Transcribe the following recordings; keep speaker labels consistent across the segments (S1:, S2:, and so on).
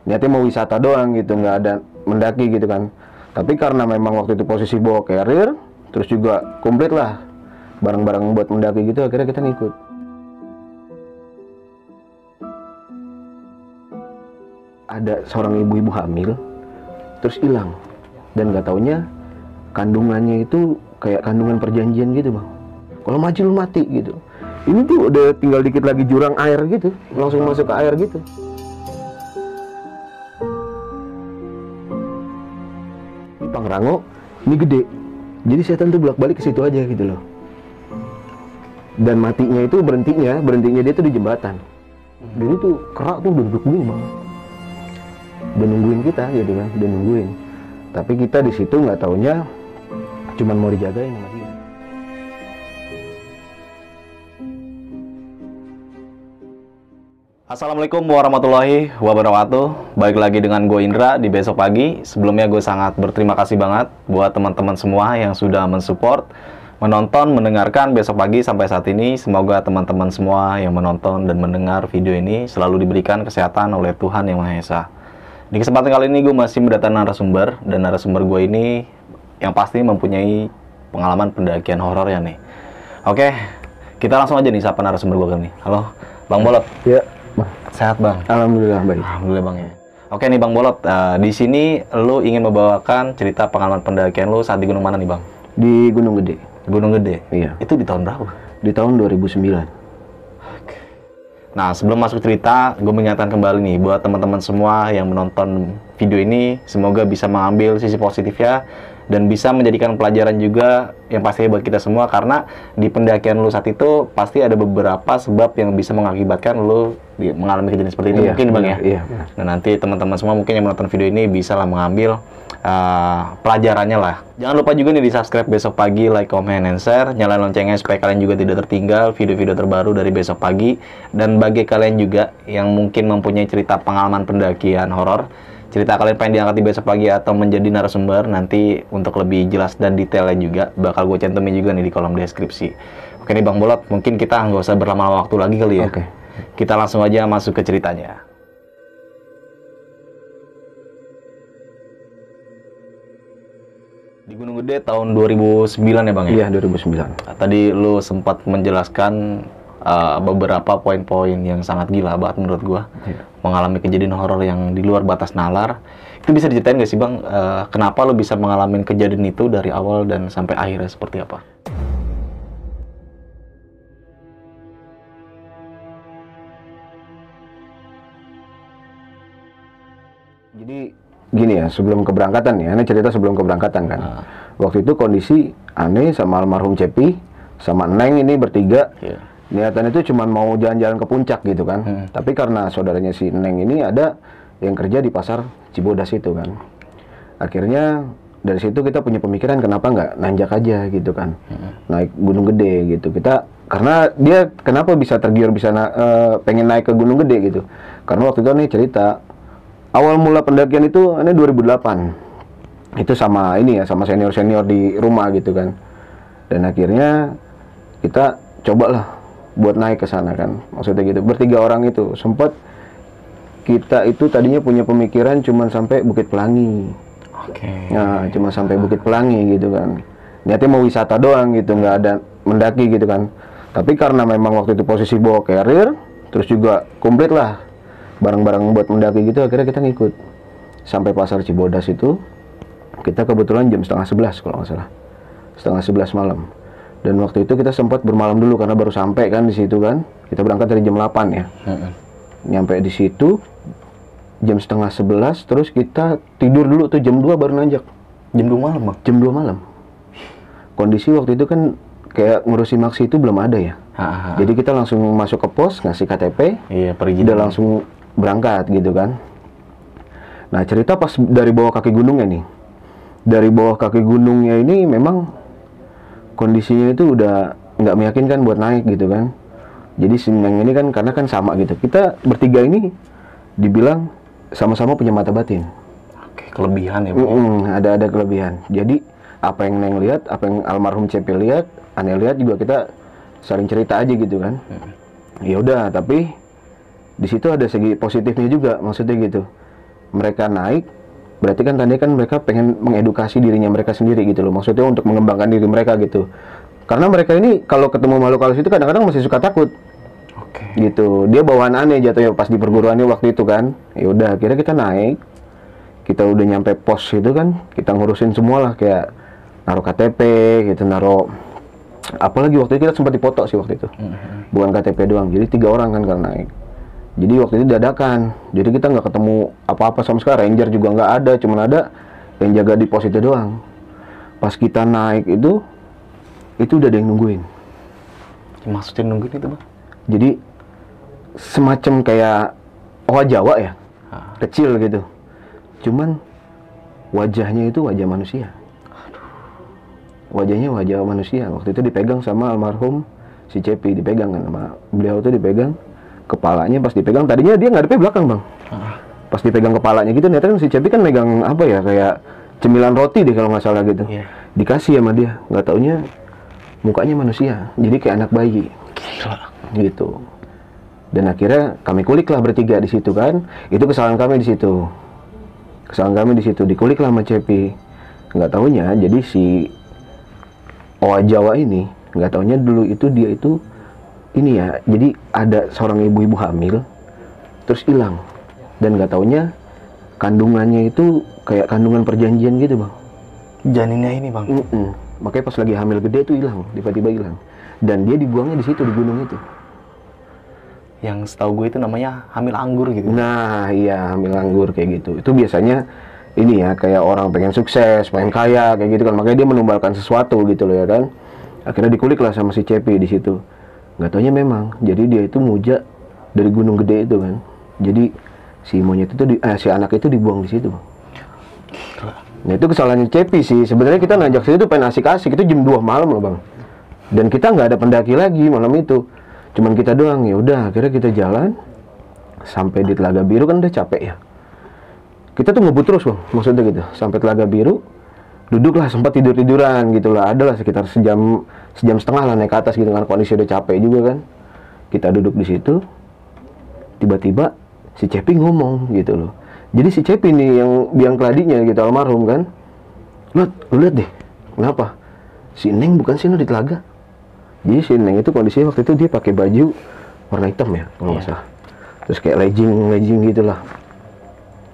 S1: niatnya mau wisata doang gitu, nggak ada mendaki gitu kan. Tapi karena memang waktu itu posisi bawa carrier, terus juga komplit lah barang-barang buat mendaki gitu, akhirnya kita ngikut. Ada seorang ibu-ibu hamil, terus hilang, dan nggak taunya kandungannya itu kayak kandungan perjanjian gitu bang. Kalau maju lu mati gitu. Ini tuh udah tinggal dikit lagi jurang air gitu, langsung masuk ke air gitu. Ini Pangrango, ini gede. Jadi setan tuh bolak-balik ke situ aja gitu loh. Dan matinya itu berhentinya dia tuh di jembatan. Jadi tuh kerak tuh udah duduk begini bang. Udah nungguin kita gitu kan, udah nungguin. Tapi kita di situ nggak taunya cuman mau dijagain sama dia.
S2: Assalamualaikum warahmatullahi wabarakatuh. Balik lagi dengan gue Indra di Besok Pagi. Sebelumnya gue sangat berterima kasih banget buat teman-teman semua yang sudah mensupport, menonton, mendengarkan Besok Pagi sampai saat ini. Semoga teman-teman semua yang menonton dan mendengar video ini selalu diberikan kesehatan oleh Tuhan Yang Maha Esa. Di kesempatan kali ini gue masih mendatangkan narasumber, dan narasumber gue ini yang pasti mempunyai pengalaman pendakian horor ya nih. Oke, kita langsung aja nih sapa narasumber gue kali ini. Halo, Bang Bolot.
S1: Ya.
S2: Sehat bang?
S1: Alhamdulillah baik.
S2: Alhamdulillah bang ya. Oke nih Bang Bolot, di sini lu ingin membawakan cerita pengalaman pendakian lu saat di gunung mana nih bang?
S1: Di Gunung Gede.
S2: Gunung Gede?
S1: Iya.
S2: Itu di tahun berapa?
S1: Di tahun 2009.
S2: Oke. Nah sebelum masuk cerita, gue mengingatkan kembali nih buat teman-teman semua yang menonton video ini, semoga bisa mengambil sisi positifnya dan bisa menjadikan pelajaran juga yang pastinya buat kita semua, karena di pendakian lu saat itu pasti ada beberapa sebab yang bisa mengakibatkan lu mengalami kejadian seperti itu. Iya, mungkin bang ya? Iya. Nah nanti teman-teman semua mungkin yang menonton video ini bisa lah mengambil pelajarannya lah. Jangan lupa juga nih di subscribe Besok Pagi, like, comment, and share, nyalain loncengnya supaya kalian juga tidak tertinggal video-video terbaru dari Besok Pagi. Dan bagi kalian juga yang mungkin mempunyai cerita pengalaman pendakian horor, cerita kalian pengen diangkat di Besok Pagi atau menjadi narasumber, nanti untuk lebih jelas dan detailnya juga bakal gue cantumin juga nih di kolom deskripsi. Oke nih Bang Bolot, mungkin kita nggak usah berlama-lama waktu lagi kali ya. Oke. Kita langsung aja masuk ke ceritanya. Di Gunung Gede tahun 2009 ya Bang ya?
S1: Iya 2009.
S2: Tadi lu sempat menjelaskan beberapa poin-poin yang sangat gila banget menurut gua. Iya. Mengalami kejadian horor yang di luar batas nalar. Itu bisa diceritain nggak sih Bang, kenapa lu bisa mengalami kejadian itu dari awal dan sampai akhirnya seperti apa?
S1: Jadi gini ya, sebelum keberangkatan ya, ini cerita sebelum keberangkatan kan. Waktu itu kondisi aneh sama almarhum Cepi sama Neng ini bertiga. Yeah. Niatan itu cuma mau jalan-jalan ke puncak gitu kan. Tapi karena saudaranya si Neng ini ada yang kerja di pasar Cibodas itu kan. Akhirnya dari situ kita punya pemikiran kenapa nggak nanjak aja gitu kan. Naik Gunung Gede gitu. Kita karena dia kenapa bisa tergiur bisa pengen naik ke Gunung Gede gitu. Karena waktu itu nih cerita awal mula pendakian itu ini 2008. Itu sama ini ya, sama senior-senior di rumah gitu kan. Dan akhirnya kita cobalah buat naik ke sana kan, maksudnya gitu. Bertiga orang itu sempat kita itu tadinya punya pemikiran cuman sampai Bukit Pelangi. Oke. Nah, cuma sampai Bukit Pelangi gitu kan. Niatnya mau wisata doang gitu, nggak ada mendaki gitu kan. Tapi karena memang waktu itu posisi bawa carrier, terus juga komplit lah barang-barang buat mendaki gitu, akhirnya kita ngikut sampai pasar Cibodas itu. Kita kebetulan jam 10:30 kalau nggak salah, 10:30 malam. Dan waktu itu kita sempat bermalam dulu karena baru sampai kan di situ kan. Kita berangkat dari jam 8 ya. Nyampe di situ jam 10:30, terus kita tidur dulu tuh jam 2 baru nanjak.
S2: Jam 2 malam, Bang?
S1: Jam 2 malam. Kondisi waktu itu kan kayak ngurusin maksi itu belum ada ya. Jadi kita langsung masuk ke pos, ngasih KTP. Iya, pergi. Udah langsung berangkat gitu kan. Nah, cerita pas dari bawah kaki gunungnya nih. Dari bawah kaki gunungnya ini memang kondisinya itu udah nggak meyakinkan buat naik gitu kan. Jadi si Neng ini kan karena kan sama gitu. Kita bertiga ini dibilang sama-sama punya mata batin. Oke, kelebihan ya Bang. Ada kelebihan. Jadi apa yang Neng lihat, apa yang almarhum Cepi lihat, aneh lihat juga kita saling cerita aja gitu kan. Ya udah, tapi di situ ada segi positifnya juga, maksudnya gitu. mereka naik, berarti kan tadi kan mereka pengen mengedukasi dirinya mereka sendiri gitu loh. Maksudnya untuk mengembangkan diri mereka gitu. Karena mereka ini kalau ketemu makhluk halus itu kadang-kadang masih suka takut.
S2: Oke.
S1: Gitu. Dia bawaan aneh jatuhnya pas di perguruannya waktu itu kan. Ya udah, akhirnya kita naik. Kita udah nyampe pos itu kan, kita ngurusin semua lah kayak naruh KTP, gitu, naruh apalagi waktu itu kita sempat dipoto sih waktu itu. Bukan KTP doang. Jadi 3 orang kan kalau naik. Jadi waktu itu dadakan, jadi kita nggak ketemu apa-apa sama sekali, ranger juga nggak ada, cuma ada yang jaga di pos itu doang. Pas kita naik itu udah ada yang nungguin.
S2: Maksudnya nungguin itu Bang?
S1: Jadi semacam kayak owa Jawa ya, kecil gitu. Cuman wajahnya itu wajah manusia. Wajahnya wajah manusia. Waktu itu dipegang sama almarhum si Cepi, dipegang kan sama beliau tuh dipegang. Kepalanya pas dipegang, tadinya dia ngadepnya belakang Bang. Pas dipegang kepalanya gitu, ternyata kan si Cepi kan megang apa ya, kayak cemilan roti deh kalau nggak salah gitu. Dikasih sama dia, nggak taunya mukanya manusia, jadi kayak anak bayi.
S2: Gila.
S1: Gitu. Dan akhirnya kami kulik lah bertiga di situ kan. Itu kesalahan kami di situ. Kesalahan kami di situ, dikulik lah sama Cepi. Nggak taunya, jadi si Owa Jawa ini, nggak taunya dulu itu dia itu ini ya, jadi ada seorang ibu-ibu hamil terus hilang, dan nggak taunya kandungannya itu kayak kandungan perjanjian gitu Bang.
S2: Janinnya ini Bang?
S1: Makanya pas lagi hamil gede itu hilang, tiba-tiba hilang, dan dia dibuangnya di situ, di gunung itu.
S2: Yang setahu gue itu namanya hamil anggur gitu.
S1: Nah iya, hamil anggur kayak gitu. Itu biasanya ini ya, kayak orang pengen sukses, pengen kaya kayak gitu kan, makanya dia menumbalkan sesuatu gitu loh ya kan. Akhirnya dikulik lah sama si Cepi di situ. Nggak taunya memang, jadi dia itu muja dari gunung gede itu kan. Jadi si monyet itu si anak itu dibuang di situ. Nah itu kesalahannya Cepi sih. Sebenarnya kita nanjak situ pengen asik-asik, itu jam 2 malam loh Bang. Dan kita nggak ada pendaki lagi malam itu. Cuman kita doang. Ya udah, akhirnya kita jalan sampai di Telaga Biru, kan udah capek ya. Kita tuh ngebut terus Bang, maksudnya gitu. Sampai Telaga Biru, duduklah, sempat tidur-tiduran gitu lah, adalah sekitar sejam setengah lah naik ke atas gitu kan, kondisi udah capek juga kan. Kita duduk di situ, tiba-tiba si Cepi ngomong gitu loh. Jadi si Cepi nih yang biang keladinya gitu, almarhum kan, lu lihat deh, kenapa si Neng bukan sih di telaga. Jadi si Neng itu kondisinya waktu itu dia pakai baju warna hitam ya kalau nggak salah, terus kayak legging gitulah.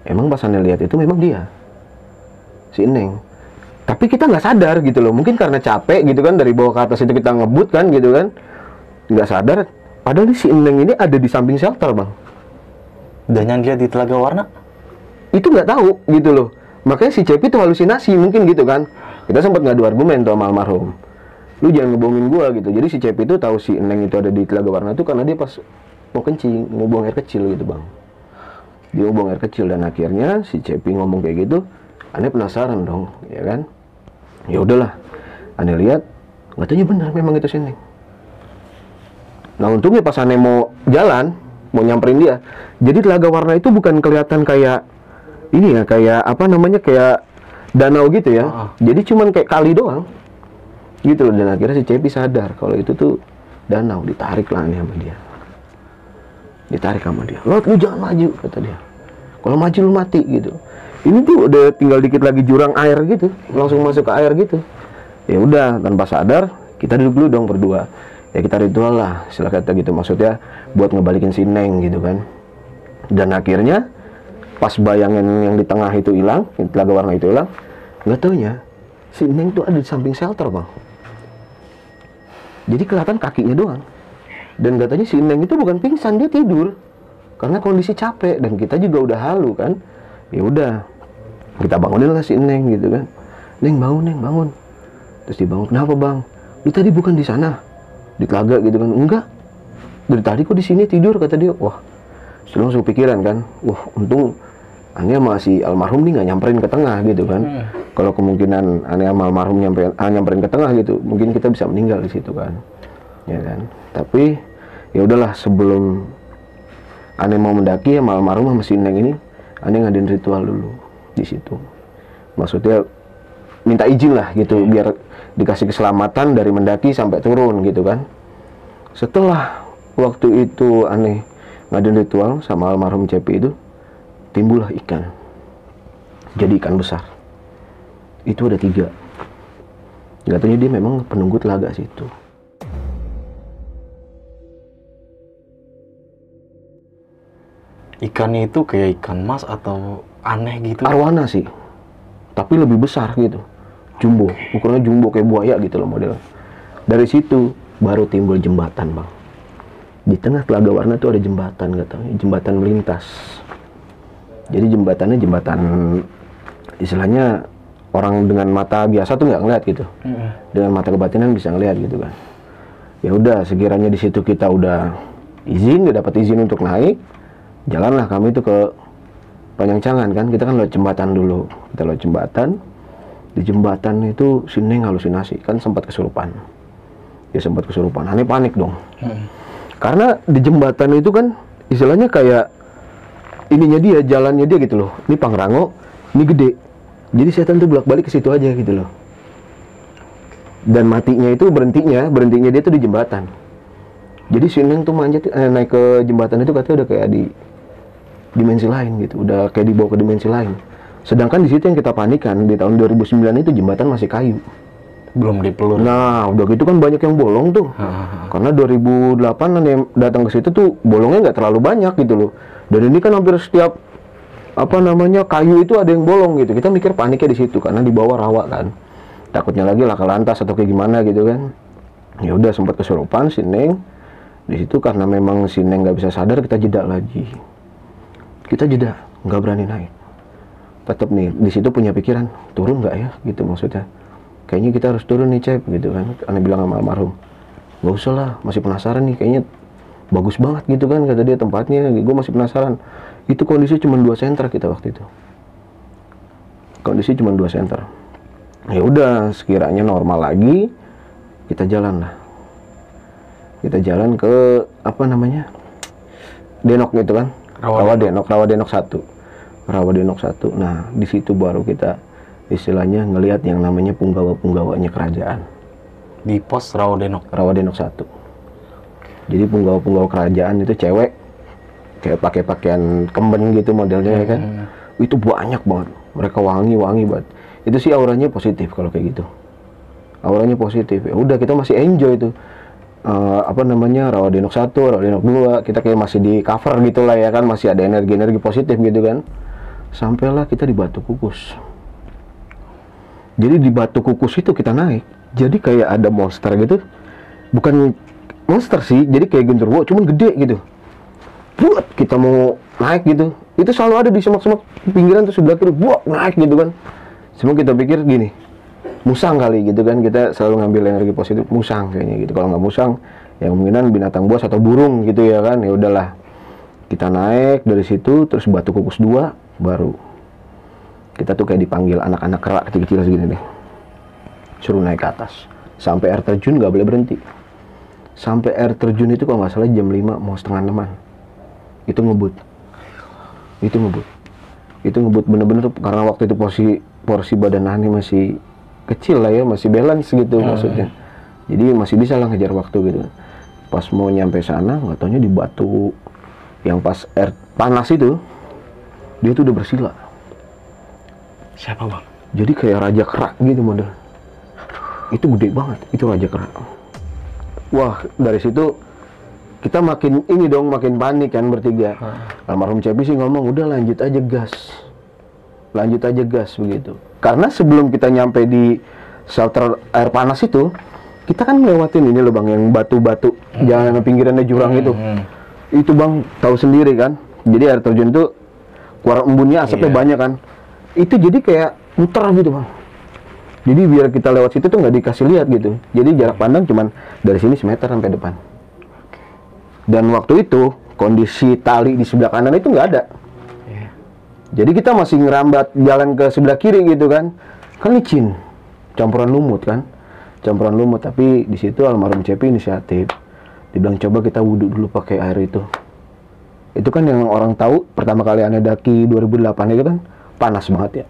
S1: Emang pas Ane lihat itu memang dia si Neng. Tapi kita nggak sadar gitu loh, mungkin karena capek gitu kan, dari bawah ke atas itu kita ngebut kan gitu kan, nggak sadar. Padahal si Neng ini ada di samping shelter Bang.
S2: Dan yang dia di Telaga Warna?
S1: Itu nggak tahu gitu loh. Makanya si Cepi itu halusinasi mungkin gitu kan. Kita sempat ngadu argumen tuh sama almarhum. Lu jangan ngebohongin gua gitu. Jadi si Cepi itu tahu si Neng itu ada di Telaga Warna itu karena dia pas mau kencing, mau buang air kecil gitu Bang. Dia mau buang air kecil, dan akhirnya si Cepi ngomong kayak gitu. Ane penasaran dong, ya kan? Ya udahlah, Ane lihat, nggak tahu benar memang itu si Neng. Nah untungnya pas Ane mau jalan, mau nyamperin dia, jadi Telaga Warna itu bukan kelihatan kayak ini ya, kayak apa namanya, kayak danau gitu ya. Jadi cuman kayak kali doang, gitu. Dan akhirnya si Cepi sadar kalau itu tuh danau, ditarik lah Ane sama dia. Ditarik sama dia. Lu jangan maju, kata dia. Kalau maju lu mati gitu. Ini tuh udah tinggal dikit lagi jurang air gitu, langsung masuk ke air gitu. Ya udah, tanpa sadar kita duduk dulu dong berdua. Ya kita ritual lah, istilah kata gitu, maksudnya buat ngebalikin si Neng gitu kan. Dan akhirnya pas bayangan yang di tengah itu hilang, Telaga Warna itu hilang, nggak taunya si Neng tuh ada di samping shelter Bang. Jadi kelihatan kakinya doang. Dan katanya si Neng itu bukan pingsan, dia tidur karena kondisi capek, dan kita juga udah halu kan. Ya udah, kita bangunin lah si Neng gitu kan. Neng bangun, Neng bangun. Terus dibangun, kenapa Bang? Lu tadi bukan di sana, di telaga gitu kan? Enggak, dari tadi kok di sini tidur, kata dia. Wah, langsung pikiran kan. Wah, untung Ane sama si almarhum nih nggak nyamperin ke tengah gitu kan. Kalau kemungkinan Ane sama almarhum nyamperin ke tengah gitu, mungkin kita bisa meninggal di situ kan. Ya kan. Tapi ya udahlah, sebelum Ane mau mendaki sama almarhum sama si Neng ini, Ane ngadain ritual dulu di situ. Maksudnya minta izin lah gitu, biar dikasih keselamatan dari mendaki sampai turun gitu kan. Setelah waktu itu Ane ngadain ritual sama almarhum Cepi itu, timbullah ikan. jadi ikan besar. Itu ada 3. Nggak taunya dia memang penunggu telaga situ.
S2: Ikannya itu kayak ikan mas atau aneh gitu?
S1: Arwana sih, tapi lebih besar gitu. Jumbo, ukurannya jumbo kayak buaya gitu loh modelnya. Dari situ baru timbul jembatan, Bang. Di tengah Telaga Warna tuh ada jembatan, nggak tahu, jembatan melintas. Jadi jembatannya jembatan istilahnya orang dengan mata biasa tuh nggak ngeliat gitu. Dengan mata kebatinan bisa ngeliat gitu kan. Ya udah, sekiranya di situ kita udah udah dapat izin untuk naik, jalanlah kami itu ke Panjangcangan kan. Kita kan lewat jembatan dulu. Kita lewat jembatan. Di jembatan itu si Neng halusinasi, kan sempat kesurupan. Dia sempat kesurupan. Aneh panik dong. Karena di jembatan itu kan istilahnya kayak ininya dia, jalannya dia gitu loh. Ini Pangrango, ini gede. Jadi setan tuh bolak-balik ke situ aja gitu loh. Dan matinya itu berhentinya dia tuh di jembatan. Jadi si Neng tuh manjat naik ke jembatan itu katanya udah kayak di dimensi lain gitu, udah kayak dibawa ke dimensi lain. Sedangkan di situ yang kita panikan di tahun 2009 itu jembatan masih kayu.
S2: Belum dipelur.
S1: Nah, udah gitu kan banyak yang bolong tuh. Karena 2008 yang datang ke situ tuh bolongnya nggak terlalu banyak gitu loh. Dan ini kan hampir setiap kayu itu ada yang bolong gitu. Kita mikir paniknya di situ karena di bawah rawa kan. Takutnya lagi laka lantas atau kayak gimana gitu kan. Ya udah sempat kesurupan si Neng. Di situ karena memang si Neng nggak bisa sadar, kita jeda lagi. Kita jeda, nggak berani naik. Tetap nih di situ punya pikiran, turun nggak ya gitu maksudnya. Kayaknya kita harus turun nih Cep gitu kan. Aneh bilang sama almarhum, nggak usah lah, masih penasaran nih, kayaknya bagus banget gitu kan kata dia tempatnya. Gue masih penasaran. Itu kondisi cuma 2 senter kita waktu itu. Kondisi cuma 2 senter. Ya udah, sekiranya normal lagi, kita jalan lah. Kita jalan ke Denok gitu kan. Rawa Denok 1. Rawa Denok 1. Nah, di situ baru kita istilahnya ngelihat yang namanya punggawa-punggawanya kerajaan.
S2: Di pos Rawa Denok
S1: 1. Jadi punggawa-punggawa kerajaan itu cewek kayak pakai pakaian kemben gitu modelnya ya kan. Itu banyak banget. Mereka wangi banget. Itu sih auranya positif kalau kayak gitu. Auranya positif. Ya udah, kita masih enjoy itu. Rawa Denok 1, Rawa Denok 2, kita kayak masih di cover gitu lah ya kan, masih ada energi-energi positif gitu kan. Sampailah kita di Batu Kukus. Jadi di Batu Kukus itu kita naik, jadi kayak ada monster gitu. Bukan monster sih, jadi kayak genderuwo, cuman gede gitu. Buat kita mau naik gitu, itu selalu ada di semak-semak pinggiran tuh sebelah kiri, buat naik gitu kan. Semua kita pikir gini, musang kali gitu kan, kita selalu ngambil energi positif musang kayaknya gitu. Kalau nggak musang ya kemungkinan binatang buas atau burung gitu ya kan. Ya udahlah, kita naik dari situ terus Batu Kukus 2 baru kita tuh kayak dipanggil anak-anak kerak kecil-kecil segini deh, suruh naik ke atas sampai air terjun, nggak boleh berhenti sampai air terjun itu kalau nggak salah jam 5 mau setengah 6-an itu ngebut bener-bener karena waktu itu porsi badan Ani masih kecil lah ya, masih balance gitu maksudnya. Jadi masih bisa lah ngejar waktu gitu. Pas mau nyampe sana, nggak taunya di batu yang pas air panas itu, dia tuh udah bersila.
S2: Siapa bang?
S1: Jadi kayak raja kerak gitu model. Itu gede banget, itu raja kerak. Wah, dari situ kita makin panik kan bertiga. Almarhum Cepi sih ngomong, udah lanjut aja gas begitu. Karena sebelum kita nyampe di shelter air panas itu, kita kan ngelewatin ini loh bang, yang batu-batu jalan pinggirannya jurang itu. Itu bang tahu sendiri kan. Jadi air terjun itu keluar embunnya, asapnya banyak kan. Itu jadi kayak muter gitu bang. Jadi biar kita lewat situ tuh nggak dikasih lihat gitu. Jadi jarak pandang cuman dari sini semeter sampai depan. Dan waktu itu kondisi tali di sebelah kanan itu nggak ada. Jadi kita masih ngerambat jalan ke sebelah kiri gitu kan. Kan licin, campuran lumut kan. Tapi di situ almarhum Cepi inisiatif. Dibilang coba kita wudhu dulu pakai air itu. Itu kan yang orang tahu pertama kali Ane daki 2008 itu kan panas banget ya.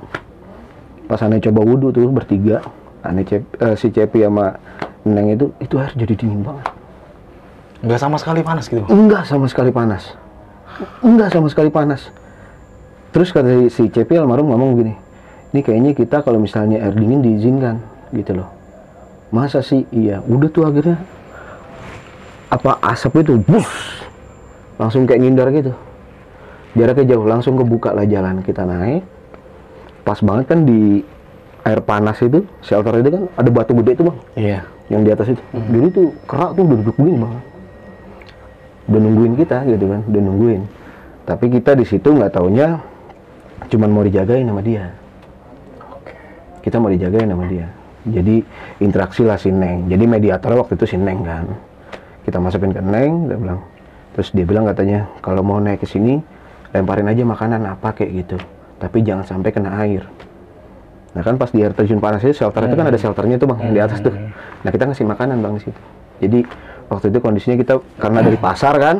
S1: Pas Ane coba wudhu tuh bertiga, si Cepi sama Neng itu air jadi dingin banget.
S2: Nggak sama sekali panas gitu?
S1: Enggak sama sekali panas. Terus kata si Cepi almarhum ngomong gini, ini kayaknya kita kalau misalnya air dingin diizinkan gitu loh. Masa sih? Iya. Udah tuh akhirnya apa asap itu bus langsung kayak ngindar gitu, jaraknya jauh, langsung kebuka lah jalan. Kita naik, pas banget kan di air panas itu, shelter itu kan ada batu gede itu bang,
S2: Iya.
S1: yang di atas itu. Jadi tuh kerak tuh udah duduk begini bang, udah nungguin kita gitu kan, udah nungguin. Tapi kita di situ nggak taunya cuman mau dijagain sama dia. Kita mau dijagain sama dia. Jadi interaksi lah si Neng. Jadi mediatornya waktu itu si Neng kan. Kita masukin ke Neng, dia bilang. Terus dia bilang katanya kalau mau naik ke sini lemparin aja makanan apa kayak gitu. Tapi jangan sampai kena air. Nah kan pas di air terjun panas itu shelter itu kan ada shelternya tuh bang yang di atas tuh. Nah kita ngasih makanan bang di situ. Jadi waktu itu kondisinya kita karena dari pasar kan.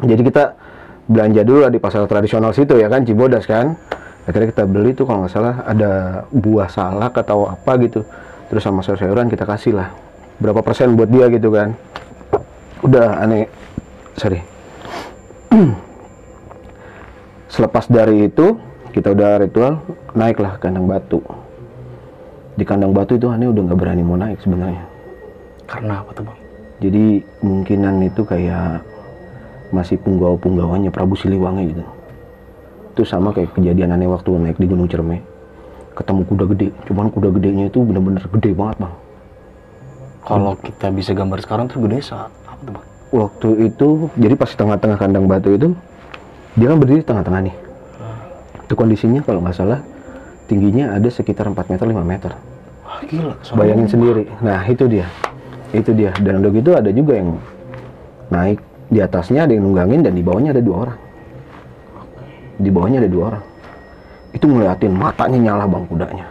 S1: Jadi kita belanja dulu lah di pasar tradisional situ ya kan, Cibodas kan. Akhirnya kita beli tuh kalau nggak salah ada buah salak atau apa gitu. Terus sama sayur-sayuran kita kasih lah. Berapa persen buat dia gitu kan. Udah aneh. Sorry. Selepas dari itu kita udah ritual, naiklah ke kandang batu. Di kandang batu itu aneh udah nggak berani mau naik sebenarnya.
S2: Karena apa tuh bang?
S1: Jadi kemungkinan itu kayak masih punggawa-punggawanya Prabu Siliwangi gitu. Itu sama kayak kejadian aneh waktu naik di Gunung Ciremai. Ketemu kuda gede, cuman kuda gedenya itu bener-bener gede banget bang.
S2: Kalau kita bisa gambar sekarang tuh gede saat apa tuh bang?
S1: Waktu itu, jadi pas tengah-tengah kandang batu itu, dia kan berdiri di tengah-tengah nih. Itu kondisinya kalau nggak salah, tingginya ada sekitar 4 meter, 5 meter.
S2: Wah gila.
S1: Bayangin sendiri. Nah itu dia. Itu dia. Dan udah gitu ada juga yang naik di atasnya, ada yang nunggangin, dan di bawahnya ada 2 orang. Di bawahnya ada 2 orang. Itu ngeliatin, matanya nyala bang kudanya.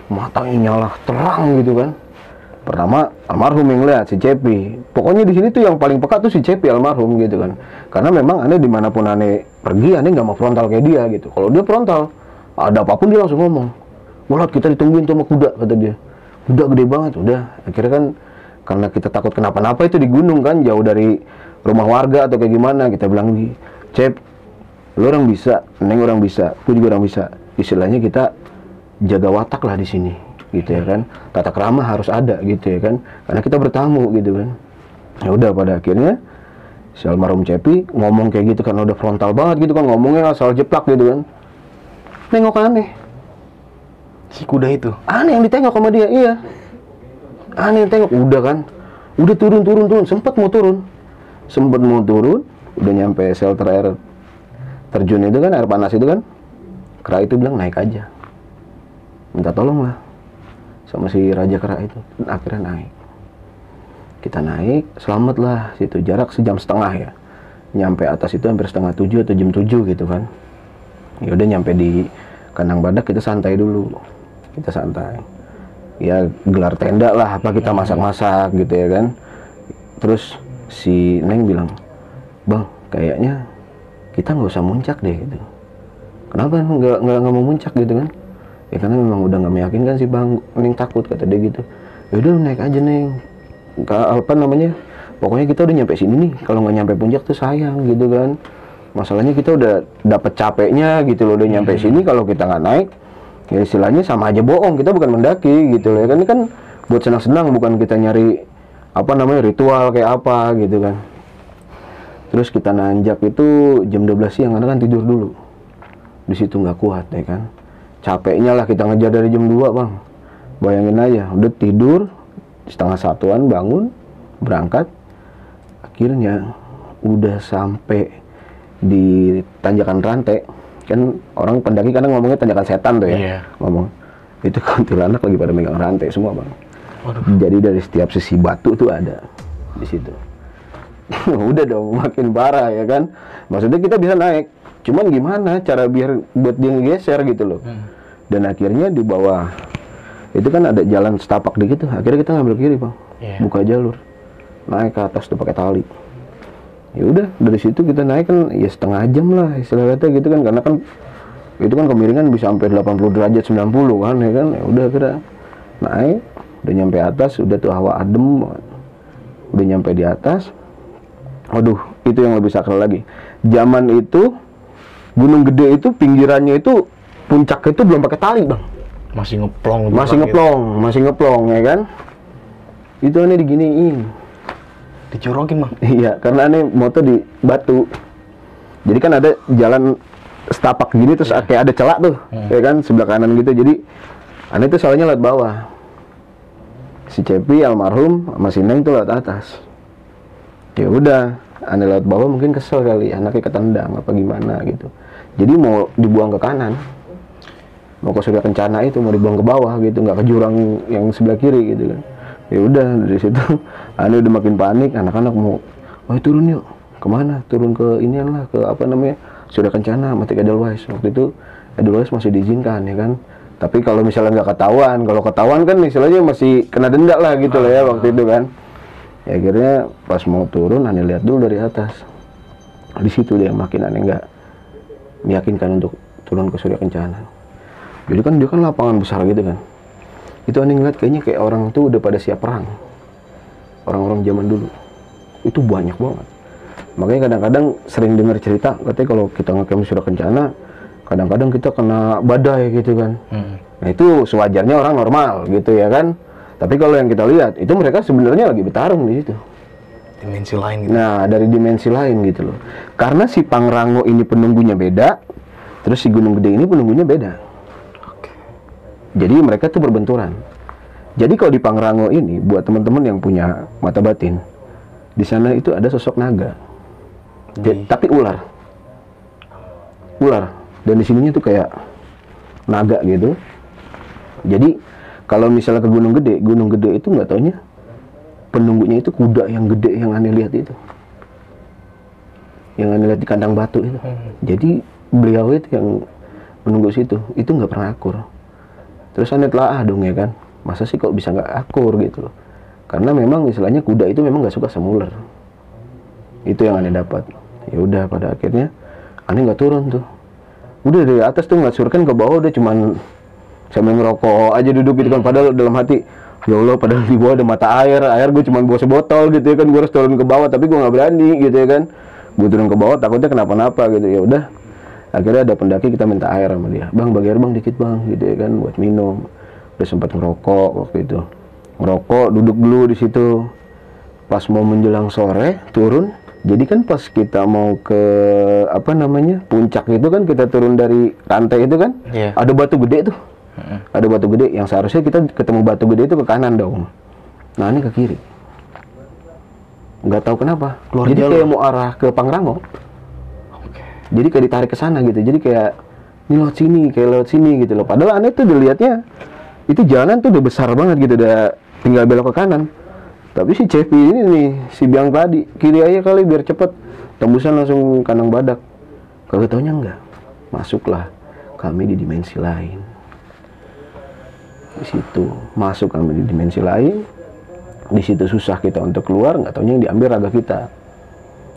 S1: Matanya nyala, terang gitu kan. Pertama almarhum yang lihat, si Cepi. Pokoknya di sini tuh yang paling peka tuh si Cepi almarhum gitu kan. Karena memang aneh dimanapun aneh pergi, aneh nggak mau frontal kayak dia gitu. Kalau dia frontal, ada apapun dia langsung ngomong. Mulat kita ditungguin tuh sama kuda, kata dia. Kuda gede banget, udah. Akhirnya kan karena kita takut kenapa-napa itu di gunung kan, jauh dari rumah warga atau kayak gimana, kita bilang lagi, Cep, lu orang bisa, Neng orang bisa, aku juga orang bisa. Istilahnya kita jaga watak lah di sini, gitu ya kan. Tata krama harus ada, gitu ya kan. Karena kita bertamu, gitu kan. Ya udah pada akhirnya si almarhum Cepi ngomong kayak gitu karena udah frontal banget gitu kan, ngomongnya asal jeplak gitu kan. Nengok aneh.
S2: Si kuda itu?
S1: Aneh yang ditengok sama dia, iya. Aneh yang tengok, udah kan. Udah turun, sempet mau turun, udah nyampe shelter air terjun itu kan, air panas itu kan. Kera itu bilang naik aja. Minta tolong lah sama si Raja Kera itu. Dan akhirnya naik. Kita naik, selamat lah situ. Jarak sejam setengah ya. Nyampe atas itu hampir setengah 7 atau jam 7 gitu kan. Ya udah nyampe di kandang badak, kita santai dulu. Kita santai. Ya gelar tenda lah, apa kita masak-masak gitu ya kan. Terus si Neng bilang, Bang, kayaknya kita nggak usah muncak deh gitu. Kenapa nggak mau muncak gitu kan? Ya karena memang udah nggak meyakinkan sih Bang, Neng takut, kata dia gitu. Ya udah naik aja Neng. Apa namanya? Pokoknya kita udah nyampe sini nih. Kalau nggak nyampe puncak tuh sayang gitu kan. Masalahnya kita udah dapet capeknya gitu loh, udah nyampe sini. Kalau kita nggak naik, ya istilahnya sama aja bohong. Kita bukan mendaki gitu loh. Kan ini kan buat senang-senang, bukan kita nyari apa namanya ritual kayak apa gitu kan. Terus kita nanjak itu jam 12 siang, karena kan tidur dulu. Di situ nggak kuat ya kan. Capeknya lah kita ngejar dari jam 2 Bang. Bayangin aja, udah tidur setengah 1-an bangun, berangkat. Akhirnya udah sampai di tanjakan rantai. Kan orang pendaki kadang ngomongnya tanjakan setan tuh ya. Ngomong. Itu kuntilanak lagi pada megang rantai semua Bang.
S2: Waduh.
S1: Jadi dari setiap sisi batu tuh ada di situ. Udah dong, makin parah ya kan. Maksudnya kita bisa naik, cuman gimana cara biar buat dia ngegeser gitu loh. Dan akhirnya di bawah itu kan ada jalan setapak dikit tuh. Akhirnya kita ngambil kiri Bang, buka jalur, naik ke atas tuh pakai tali. Ya udah dari situ kita naik kan ya setengah jam lah istilahnya gitu kan, karena kan itu kan kemiringan bisa sampai 80 derajat 90 kan ya kan. Ya udah kita naik, udah nyampe atas, udah tuh hawa adem, udah nyampe di atas. Waduh, itu yang lebih sakral lagi. Zaman itu Gunung Gede itu pinggirannya itu puncak itu belum pakai tali bang,
S2: Masih ngeplong.
S1: masih ngeplong ya kan. Itu aneh diginiin,
S2: Dicorokin bang.
S1: iya karena aneh motor di batu, jadi kan ada jalan setapak gini terus kayak ada celak tuh, ya kan sebelah kanan gitu. Jadi aneh tuh soalnya lewat bawah, si Cepi almarhum sama si Neng tuh lewat atas. Ya udah, aneh lewat bawah mungkin kesel kali, anaknya ketendang apa gimana gitu. Jadi mau dibuang ke kanan, mau ke Surya Kencana itu mau dibuang ke bawah gitu, nggak ke jurang yang sebelah kiri gitu kan. Ya udah dari situ aneh udah makin panik, anak-anak mau, oh turun yuk, kemana? Turun ke inian lah, ke apa namanya, Surya Kencana, mati Edelweiss. Waktu itu Edelweiss masih diizinkan ya kan. Tapi kalau misalnya nggak ketahuan, kalau ketahuan kan istilahnya masih kena denda lah gitu lah ya waktu itu kan. Ya akhirnya pas mau turun, aneh lihat dulu dari atas. Di situ dia makin aneh nggak meyakinkan untuk turun ke Surya Kencana. Jadi kan dia kan lapangan besar gitu kan. Itu aneh ngeliat kayaknya kayak orang tuh udah pada siap perang. Orang-orang zaman dulu. Itu banyak banget. Makanya kadang-kadang sering dengar cerita, katanya kalau kita ngecamp Surya Kencana, kadang-kadang kita kena badai gitu kan. Nah itu sewajarnya orang normal gitu ya kan. Tapi kalau yang kita lihat, itu mereka sebenarnya lagi bertarung di situ.
S2: Dimensi lain gitu.
S1: Nah, dari dimensi lain gitu loh. Karena si Pangrango ini penunggunya beda, terus si Gunung Gede ini penunggunya beda.
S2: Oke.
S1: Jadi mereka tuh berbenturan. Jadi kalau di Pangrango ini, buat teman-teman yang punya mata batin, di sana itu ada sosok naga. Tapi ular. Ular. Dan di sininya tuh kayak naga gitu. Jadi kalau misalnya ke Gunung Gede itu nggak taunya penunggunya itu kuda yang gede yang aneh lihat itu, yang aneh lihat di kandang batu itu. Jadi beliau itu yang menunggu situ itu nggak pernah akur. Terus aneh telah dong ya kan, masa sih kok bisa nggak akur gitu loh? Karena memang istilahnya kuda itu memang nggak suka sama ular. Itu yang aneh dapat. Ya udah pada akhirnya aneh nggak turun tuh. Udah dari atas tuh nggak surkan ke bawah, udah cuman sambil ngerokok aja duduk gitu kan. Padahal dalam hati, ya Allah, padahal di bawah ada mata air gue cuma bawa sebotol gitu ya kan. Gue harus turun ke bawah tapi gue nggak berani gitu ya kan. Gue turun ke bawah takutnya kenapa-napa gitu. Ya udah, akhirnya ada pendaki, kita minta air sama dia, bang bagi air bang dikit bang gitu ya kan, buat minum. Udah sempat ngerokok waktu itu, ngerokok duduk dulu di situ. Pas mau menjelang sore turun. Jadi kan pas kita mau ke apa namanya puncak itu kan, kita turun dari rantai itu kan, ada batu gede tuh. Ada batu gede yang seharusnya kita ketemu batu gede itu ke kanan dong. Nah ini ke kiri. Nggak tahu kenapa. Jadi kayak mau arah ke Pangrango. Jadi kayak ditarik ke sana gitu. Jadi kayak ini lewat sini, kayak lewat sini gitu loh. Padahal aneh tuh dilihatnya itu jalan tuh udah besar banget gitu, udah tinggal belok ke kanan. Tapi si Cepi ini nih, si biang tadi kiri aja kali biar cepet, tembusan langsung kandang badak. Kagak taunya enggak. Masuklah kami di dimensi lain. Di situ masuk kami di dimensi lain. Di situ susah kita untuk keluar, nggak taunya yang diambil raga kita.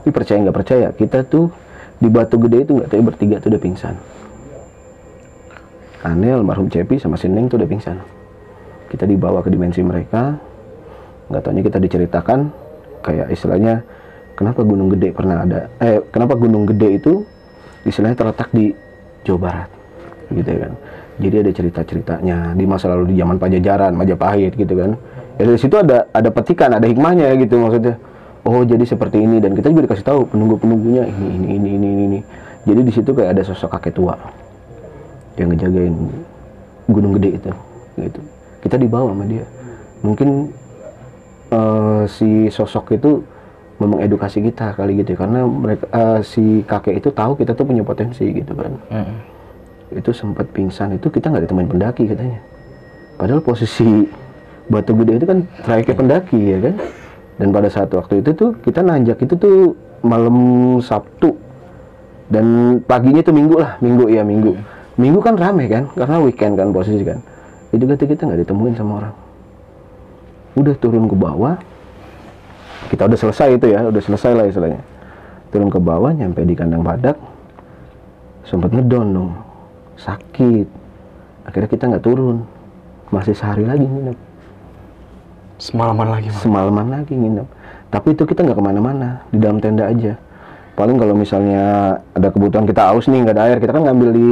S1: Tapi percaya nggak percaya, kita tuh di batu gede itu nggak tahu bertiga tuh udah pingsan. Aneh, almarhum Cepi sama si Neng tuh udah pingsan. Kita dibawa ke dimensi mereka, nggak taunya kita diceritakan kayak istilahnya kenapa Gunung Gede pernah ada, kenapa Gunung Gede itu istilahnya terletak di Jawa Barat, gitu ya kan. Jadi ada cerita-ceritanya di masa lalu, di zaman Pajajaran, Majapahit gitu kan. Ya dari situ ada petikan, ada hikmahnya ya gitu maksudnya. Oh jadi seperti ini, dan kita juga dikasih tahu penunggu-penunggunya ini. Jadi di situ kayak ada sosok kakek tua yang ngejagain Gunung Gede itu, gitu. Kita dibawa sama dia. Mungkin si sosok itu mau mengedukasi kita kali gitu ya, karena mereka si kakek itu tahu kita tuh punya potensi gitu kan. Itu sempat pingsan itu, kita nggak ditemuin pendaki katanya. Padahal posisi batu gede itu kan trayeknya pendaki ya kan. Dan pada saat waktu itu tuh kita nanjak itu tuh malam Sabtu dan paginya tuh Minggu. Minggu kan rame kan, karena weekend kan posisi kan. Jadi kita nggak ditemuin sama orang. Udah turun ke bawah, kita udah selesai itu ya, udah selesai lah istilahnya. Turun ke bawah, nyampe di kandang badak, sempat ngedon dong. Sakit, akhirnya kita nggak turun, masih sehari lagi nginep. Semalaman lagi nginep. Tapi itu kita nggak kemana-mana, di dalam tenda aja. Paling kalau misalnya ada kebutuhan kita haus nih, nggak ada air, kita kan ngambil di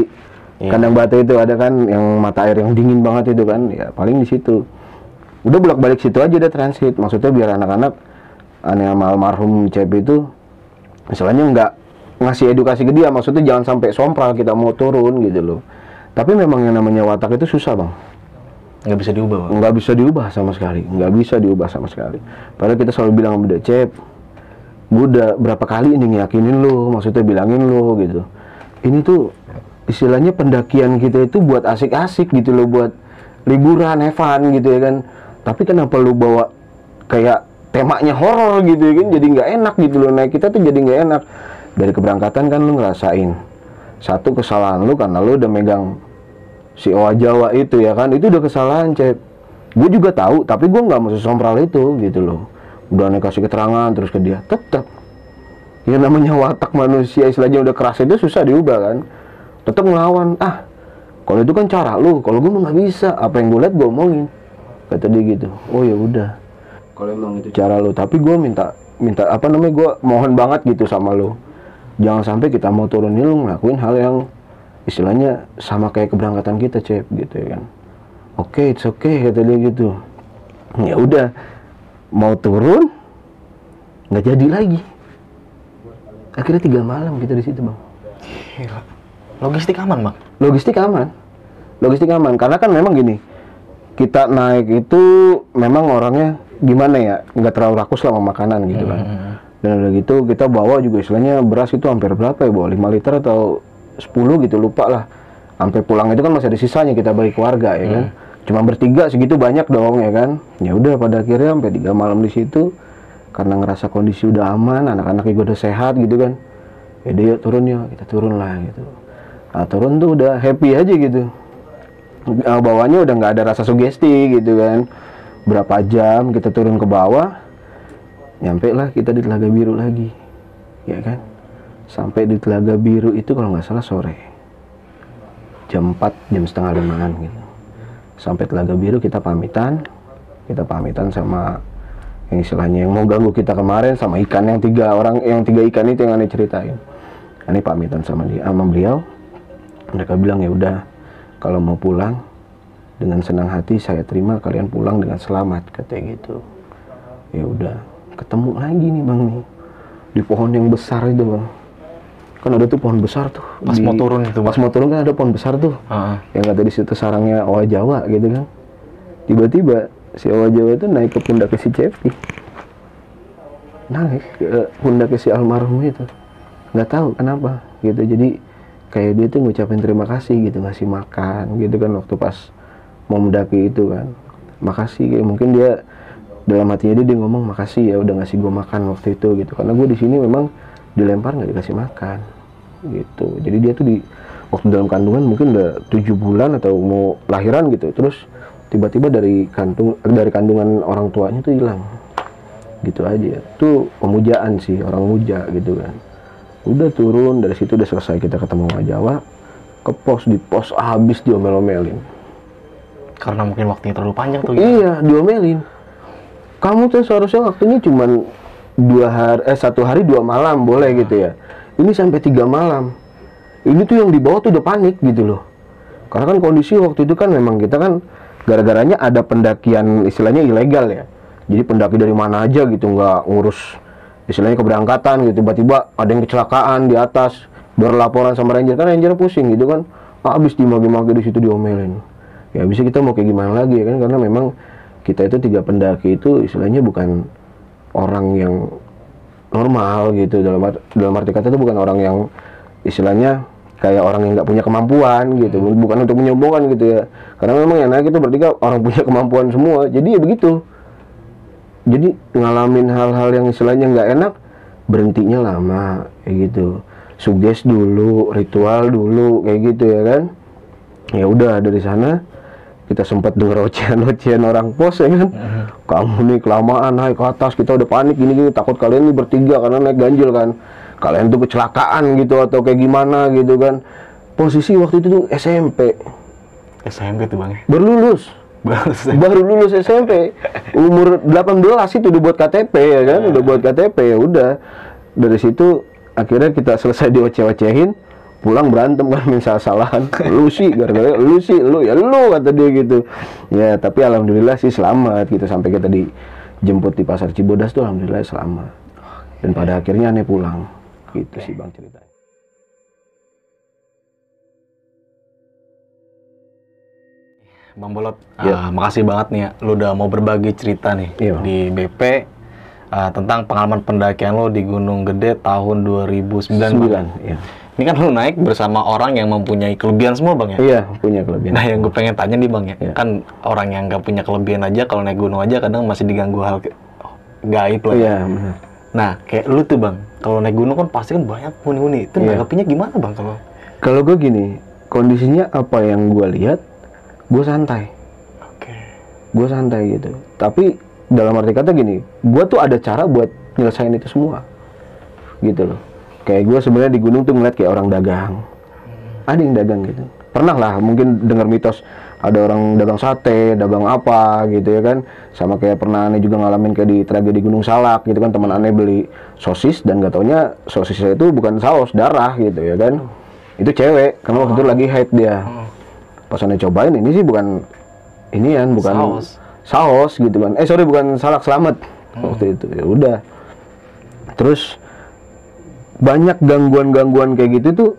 S1: Kandang batu itu ada kan yang mata air yang dingin banget itu kan, ya paling di situ. Udah bolak-balik situ aja udah transit, maksudnya biar anak-anak aneh sama almarhum CP itu misalnya nggak ngasih edukasi ke dia, maksudnya jangan sampai sompral kita mau turun gitu loh. Tapi memang yang namanya watak itu susah bang,
S2: nggak bisa diubah bang.
S1: Nggak bisa diubah sama sekali, nggak bisa diubah sama sekali. Padahal kita selalu bilang sama dia, Cep, gue udah berapa kali ini ngiyakinin lo, maksudnya bilangin lo gitu, ini tuh istilahnya pendakian kita itu buat asik-asik gitu loh, buat liburan, have fun gitu ya kan. Tapi kenapa lu bawa kayak temanya horor gitu ya kan, jadi nggak enak gitu loh. Naik kita tuh jadi nggak enak. Dari keberangkatan kan lu ngerasain satu kesalahan lu karena lu udah megang si Owa Jawa itu ya kan, itu udah kesalahan Cep. Gue juga tahu, tapi gue nggak mau sesompral itu gitu loh. Udah nih kasih keterangan terus ke dia, tetap ya namanya watak manusia istilahnya udah keras itu susah diubah kan, tetap ngelawan. Kalau itu kan cara lu, kalau gue nggak bisa, apa yang gue lihat gue omongin, kata dia gitu. Oh ya udah, kalau emang itu cara lu, tapi gue minta apa namanya, gue mohon banget gitu sama lu, jangan sampai kita mau turunin lu ngelakuin hal yang istilahnya sama kayak keberangkatan kita Cep gitu ya kan. Oke, it's okay, kata dia gitu. Ya udah, mau turun nggak jadi lagi. Akhirnya 3 malam kita di situ bang.
S2: Gila. Logistik aman bang?
S1: Logistik aman karena kan memang gini, kita naik itu memang orangnya gimana ya, nggak terlalu rakus lah sama makanan gitu kan. Dan udah gitu kita bawa juga istilahnya beras itu hampir berapa ya, bawa 5 liter atau 10 gitu, lupa lah. Sampai pulang itu kan masih ada sisanya, kita bagi keluarga ya kan. Cuma bertiga segitu banyak dong ya kan. Ya udah pada akhirnya sampai 3 malam di situ karena ngerasa kondisi udah aman, anak-anak juga udah sehat gitu kan. Ya dia turun ya, kita turun lah gitu. Nah, turun tuh udah happy aja gitu. Bawahnya udah nggak ada rasa sugesti gitu kan. Berapa jam kita turun ke bawah, nyampe lah kita di Telaga Biru lagi, ya kan. Sampai di Telaga Biru itu kalau nggak salah sore, jam 4, jam setengah 5-an gitu. Sampai Telaga Biru kita pamitan sama yang istilahnya yang mau ganggu kita kemarin, sama ikan yang 3 ikan itu yang aneh ceritain. Aneh pamitan sama beliau. Mereka bilang ya udah, kalau mau pulang dengan senang hati saya terima kalian pulang dengan selamat, katanya gitu. Ya udah, ketemu lagi nih bang nih di pohon yang besar itu bang. Kan ada tuh pohon besar tuh.
S2: Mau turun itu bang?
S1: Pas mau turun kan ada pohon besar tuh. Yang kata di situ sarangnya Owa Jawa gitu kan. Tiba-tiba si Owa Jawa itu naik ke pundaknya si Cepi. Naik ke pundaknya si almarhum itu. Nggak tahu kenapa gitu. Jadi kayak dia tuh ngucapin terima kasih gitu, ngasih makan gitu kan waktu pas mau mendaki itu kan. Makasih, kayak mungkin dia dalam hatinya dia ngomong makasih ya udah ngasih gue makan waktu itu gitu. Karena gue di sini memang dilempar nggak dikasih makan gitu. Jadi dia tuh waktu dalam kandungan mungkin udah 7 bulan atau mau lahiran gitu, terus tiba-tiba dari kandungan orang tuanya tuh hilang gitu aja. Itu pemujaan sih, orang muja gitu kan. Udah turun dari situ, udah selesai kita ketemu Owa Jawa, ke pos, di pos habis diomel-omelin
S2: karena mungkin waktunya terlalu panjang tuh.
S1: Iya, diomelin. Kamu tuh seharusnya waktunya cuman 1 hari 2 malam boleh gitu ya, ini sampai 3 malam. Ini tuh yang di bawah tuh udah panik gitu loh, karena kan kondisi waktu itu kan memang kita kan gara-garanya ada pendakian istilahnya ilegal ya. Jadi pendaki dari mana aja gitu, nggak ngurus istilahnya keberangkatan gitu, tiba-tiba ada yang kecelakaan di atas, berlaporan sama ranger, kan ranger pusing gitu kan, habis dimaki-maki di situ, diomelin. Ya bisa kita mau kayak gimana lagi ya kan, karena memang kita itu 3 pendaki itu istilahnya bukan orang yang normal gitu, dalam arti kata itu bukan orang yang istilahnya kayak orang yang nggak punya kemampuan gitu, bukan untuk menyombongkan gitu ya, karena memang yang naik itu bertiga orang punya kemampuan semua, jadi ya begitu. Jadi ngalamin hal-hal yang istilahnya nggak enak, berhentinya lama kayak gitu, suges dulu, ritual dulu kayak gitu ya kan. Ya udah dari sana kita sempat denger ocehan orang pos ya kan. Kamu nih kelamaan naik ke atas, kita udah panik gini takut kalian nih bertiga karena naik ganjil kan, kalian tuh kecelakaan gitu atau kayak gimana gitu kan. Posisi waktu itu tuh SMP
S2: tuh bang,
S1: baru lulus SMP, umur 18 itu udah buat KTP ya kan, udah buat KTP. Ya udah dari situ akhirnya kita selesai dioceh-ocehin, pulang berantem kan, salah-salahan. Lu sih gara-gara lu sih, lu ya lu, kata dia gitu. Ya tapi alhamdulillah sih selamat gitu, sampai kita dijemput di pasar Cibodas tuh alhamdulillah selamat. Dan pada akhirnya aneh pulang. Gitu sih Bang ceritanya.
S2: Bang Bolot, makasih banget nih ya, lu udah mau berbagi cerita nih di BP tentang pengalaman pendakian lo di Gunung Gede tahun 2009.
S1: Iya.
S2: Ini kan lu naik bersama orang yang mempunyai kelebihan semua Bang ya?
S1: Iya, punya kelebihan.
S2: Nah yang gue pengen tanya nih Bang ya, kan orang yang nggak punya kelebihan aja kalau naik gunung aja kadang masih diganggu hal gaib lah.
S1: Iya, benar.
S2: Nah kayak lu tuh Bang, kalau naik gunung kan pasti kan banyak huni-huni, itu nanggapinnya gimana Bang kalau?
S1: Kalau gue gini, kondisinya apa yang gue lihat, gue santai. Gue santai gitu. Tapi dalam arti kata gini, gue tuh ada cara buat nyelesain itu semua, gitu loh. Kayak gue sebenarnya di gunung tuh ngeliat kayak orang dagang, ada yang dagang gitu. Pernah lah mungkin dengar mitos ada orang dagang sate, dagang apa gitu ya kan. Sama kayak pernah aneh juga ngalamin kayak di tragedi Gunung Salak gitu kan, teman aneh beli sosis dan gak taunya sosisnya itu bukan saus, darah gitu ya kan. Itu cewek, karena waktu itu lagi haid dia. Pas aneh cobain, ini sih bukan inian, bukan saus gitu kan. Sorry, bukan Salak Selamat waktu itu. Ya udah. Terus banyak gangguan-gangguan kayak gitu tuh,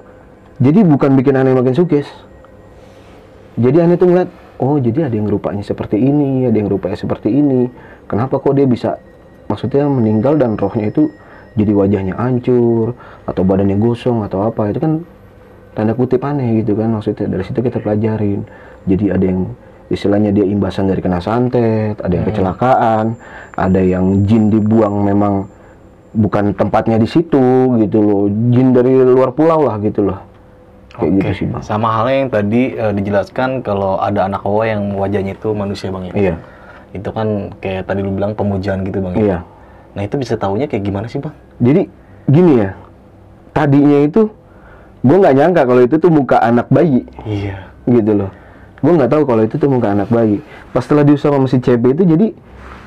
S1: jadi bukan bikin aneh makin sukses. Jadi aneh tuh ngeliat, oh jadi ada yang rupanya seperti ini, ada yang rupanya seperti ini. Kenapa kok dia bisa, maksudnya meninggal dan rohnya itu jadi wajahnya hancur, atau badannya gosong, atau apa. Itu kan tanda kutip aneh gitu kan, maksudnya dari situ kita pelajarin. Jadi ada yang istilahnya dia imbasan dari kena santet, ada yang kecelakaan, ada yang jin dibuang memang bukan tempatnya di situ gitu loh, jin dari luar pulau lah gitu loh. Kayak gitu sih Bang.
S2: Sama halnya yang tadi dijelaskan kalau ada anak Hawa yang wajahnya itu manusia Bang ya?
S1: Iya.
S2: Itu kan kayak tadi lu bilang pemujaan gitu Bang ya?
S1: Iya.
S2: Nah itu bisa tahunya kayak gimana sih Bang?
S1: Jadi gini ya, tadinya itu gue nggak nyangka kalau itu tuh muka anak bayi.
S2: Iya.
S1: Gitu loh. Gue nggak tahu kalau itu tuh muka anak bayi. Pas setelah diusap sama si CP itu, jadi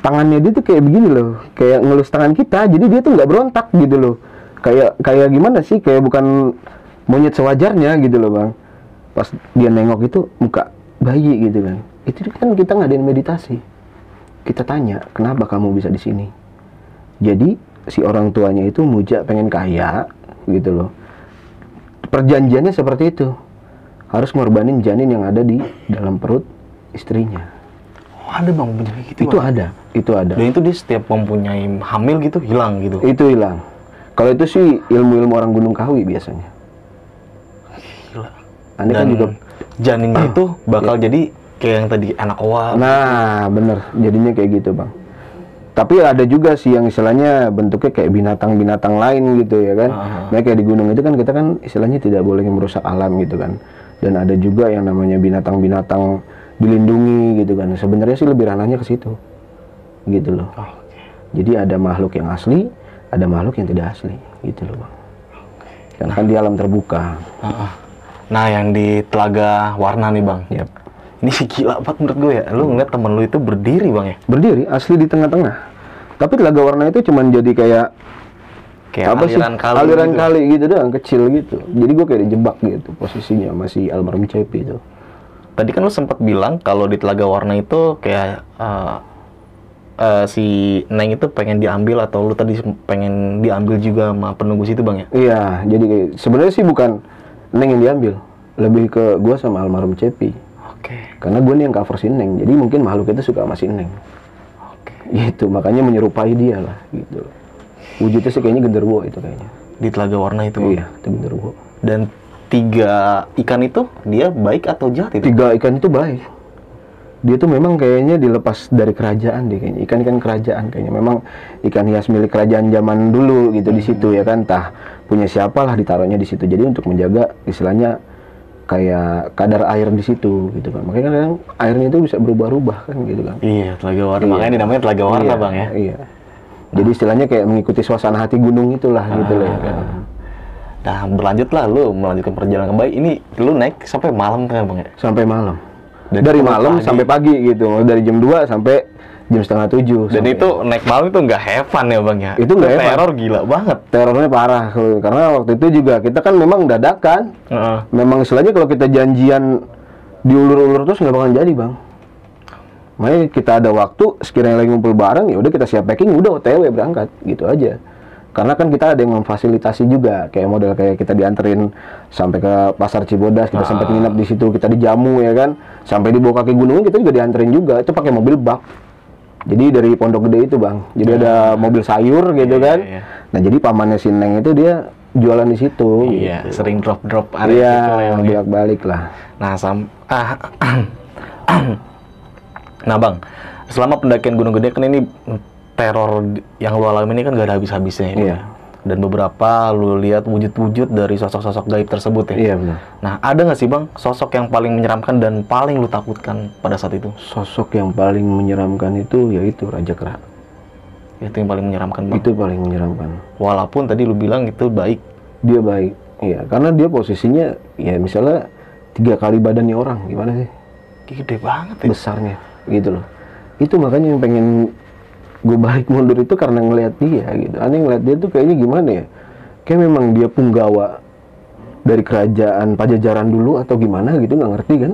S1: tangannya dia tuh kayak begini loh, kayak ngelus tangan kita. Jadi dia tuh nggak berontak gitu loh. Kayak gimana sih? Kayak bukan monyet sewajarnya gitu loh Bang. Pas dia nengok itu muka bayi gitu kan. Itu kan kita ngadain meditasi. Kita tanya, kenapa kamu bisa di sini? Jadi si orang tuanya itu muja pengen kaya gitu loh. Perjanjiannya seperti itu. Harus ngorbanin janin yang ada di dalam perut istrinya.
S2: Oh, ada Bang bener gitu
S1: Itu
S2: Bang?
S1: Itu ada.
S2: Dan itu dia setiap mempunyai hamil gitu hilang gitu?
S1: Itu hilang. Kalau itu sih ilmu-ilmu orang Gunung Kawi biasanya.
S2: Gila.
S1: Aneh
S2: dan
S1: kan juga
S2: janinnya itu bakal jadi kayak yang tadi anak Hawa.
S1: Nah, bener. Jadinya kayak gitu Bang. Tapi ada juga sih yang istilahnya bentuknya kayak binatang-binatang lain gitu ya kan. Nah kayak di gunung itu kan kita kan istilahnya tidak boleh merusak alam gitu kan. Dan ada juga yang namanya binatang-binatang dilindungi gitu kan. Sebenarnya sih lebih ranahnya ke situ. Gitu loh. Jadi ada makhluk yang asli, ada makhluk yang tidak asli gitu loh Bang. Karena kan di alam terbuka.
S2: Nah, yang di Telaga Warna nih Bang.
S1: Yap.
S2: Ini gila banget menurut gue ya. Lu ngeliat temen lu itu berdiri Bang ya?
S1: Berdiri, asli di tengah-tengah. Tapi Telaga Warna itu cuman jadi kayak apa
S2: aliran
S1: sih?
S2: kali
S1: Aliran
S2: gitu.
S1: kali gitu doang, kecil gitu. Jadi gue kayak dijebak gitu posisinya, masih almarhum Cepi itu.
S2: Tadi kan lu sempat bilang kalau di Telaga Warna itu kayak si Neng itu pengen diambil, atau lu tadi pengen diambil juga sama penunggu situ Bang ya?
S1: Iya, jadi kayak sebenarnya sih bukan Neng yang diambil, lebih ke gue sama almarhum Cepi. Karena gue nih yang cover si Neng, jadi mungkin makhluk itu suka sama si Neng. Gitu, makanya menyerupai dia lah gitu. Wujudnya sih kayaknya genderuwo itu kayaknya.
S2: Di Telaga Warna itu Bang?
S1: Iya, itu genderuwo.
S2: Dan 3 ikan itu dia baik atau jahat itu?
S1: 3 ikan itu baik. Dia tuh memang kayaknya dilepas dari kerajaan deh kayaknya. Ikan-ikan kerajaan kayaknya. Memang ikan hias milik kerajaan zaman dulu gitu di situ ya kan. Entah punya siapa lah ditaruhnya di situ. Jadi untuk menjaga istilahnya kayak kadar air di situ gitu kan. Makanya kadang airnya itu bisa berubah-ubah kan gitu kan.
S2: Iya, Telaga Warna. Makanya dinamanya Telaga Warna Bang ya?
S1: Iya. Jadi istilahnya kayak mengikuti suasana hati gunung itulah gitu loh ya kan.
S2: Nah, berlanjutlah lu melanjutkan perjalanan ke Bayi. Ini lu naik sampai malam kan Bang ya?
S1: Sampai malam.
S2: Dan
S1: Dari malam sampai pagi gitu. Dari jam 2 sampai jam setengah 7.
S2: Dan itu naik malam itu nggak have fun ya bang ya?
S1: Itu nggak have fun.
S2: Teror gila banget.
S1: Terornya parah, karena waktu itu juga kita kan memang dadakan. Memang istilahnya kalau kita janjian diulur-ulur terus nggak bakalan jadi bang. Makanya kita ada waktu, sekiranya lagi ngumpul bareng, ya udah kita siap packing, udah OTW berangkat, gitu aja. Karena kan kita ada yang memfasilitasi juga, kayak model kayak kita dianterin sampai ke pasar Cibodas, kita sempat nginep di situ, kita dijamu ya kan, sampai di bawah kaki gunung kita juga dianterin juga, itu pakai mobil bak. Jadi dari Pondok Gede itu bang, jadi ada mobil sayur gitu kan. Nah jadi pamannya si Neng itu dia jualan di situ.
S2: Iya,
S1: gitu.
S2: sering drop area
S1: gitu, bolak balik lah.
S2: Nah nah bang, selama pendakian Gunung Gede kan ini teror yang lu alami ini kan gak ada habis-habisnya ini.
S1: Iya.
S2: Dan beberapa lu lihat wujud-wujud dari sosok-sosok gaib tersebut ya.
S1: Iya benar.
S2: Nah ada nggak sih bang sosok yang paling menyeramkan dan paling lu takutkan pada saat itu?
S1: Sosok yang paling menyeramkan itu yaitu Raja Kera.
S2: Itu yang paling menyeramkan bang?
S1: Itu paling menyeramkan.
S2: Walaupun tadi lu bilang itu baik.
S1: Dia baik, iya. Karena dia posisinya ya misalnya 3 kali badannya orang, gimana sih?
S2: Gede banget ya.
S1: Besarnya, gitu loh. Itu makanya yang pengen gue balik mundur itu karena ngelihat dia gitu. Aneh ngelihat dia tuh kayaknya gimana ya? Kayak memang dia punggawa dari kerajaan Pajajaran dulu atau gimana gitu, nggak ngerti kan?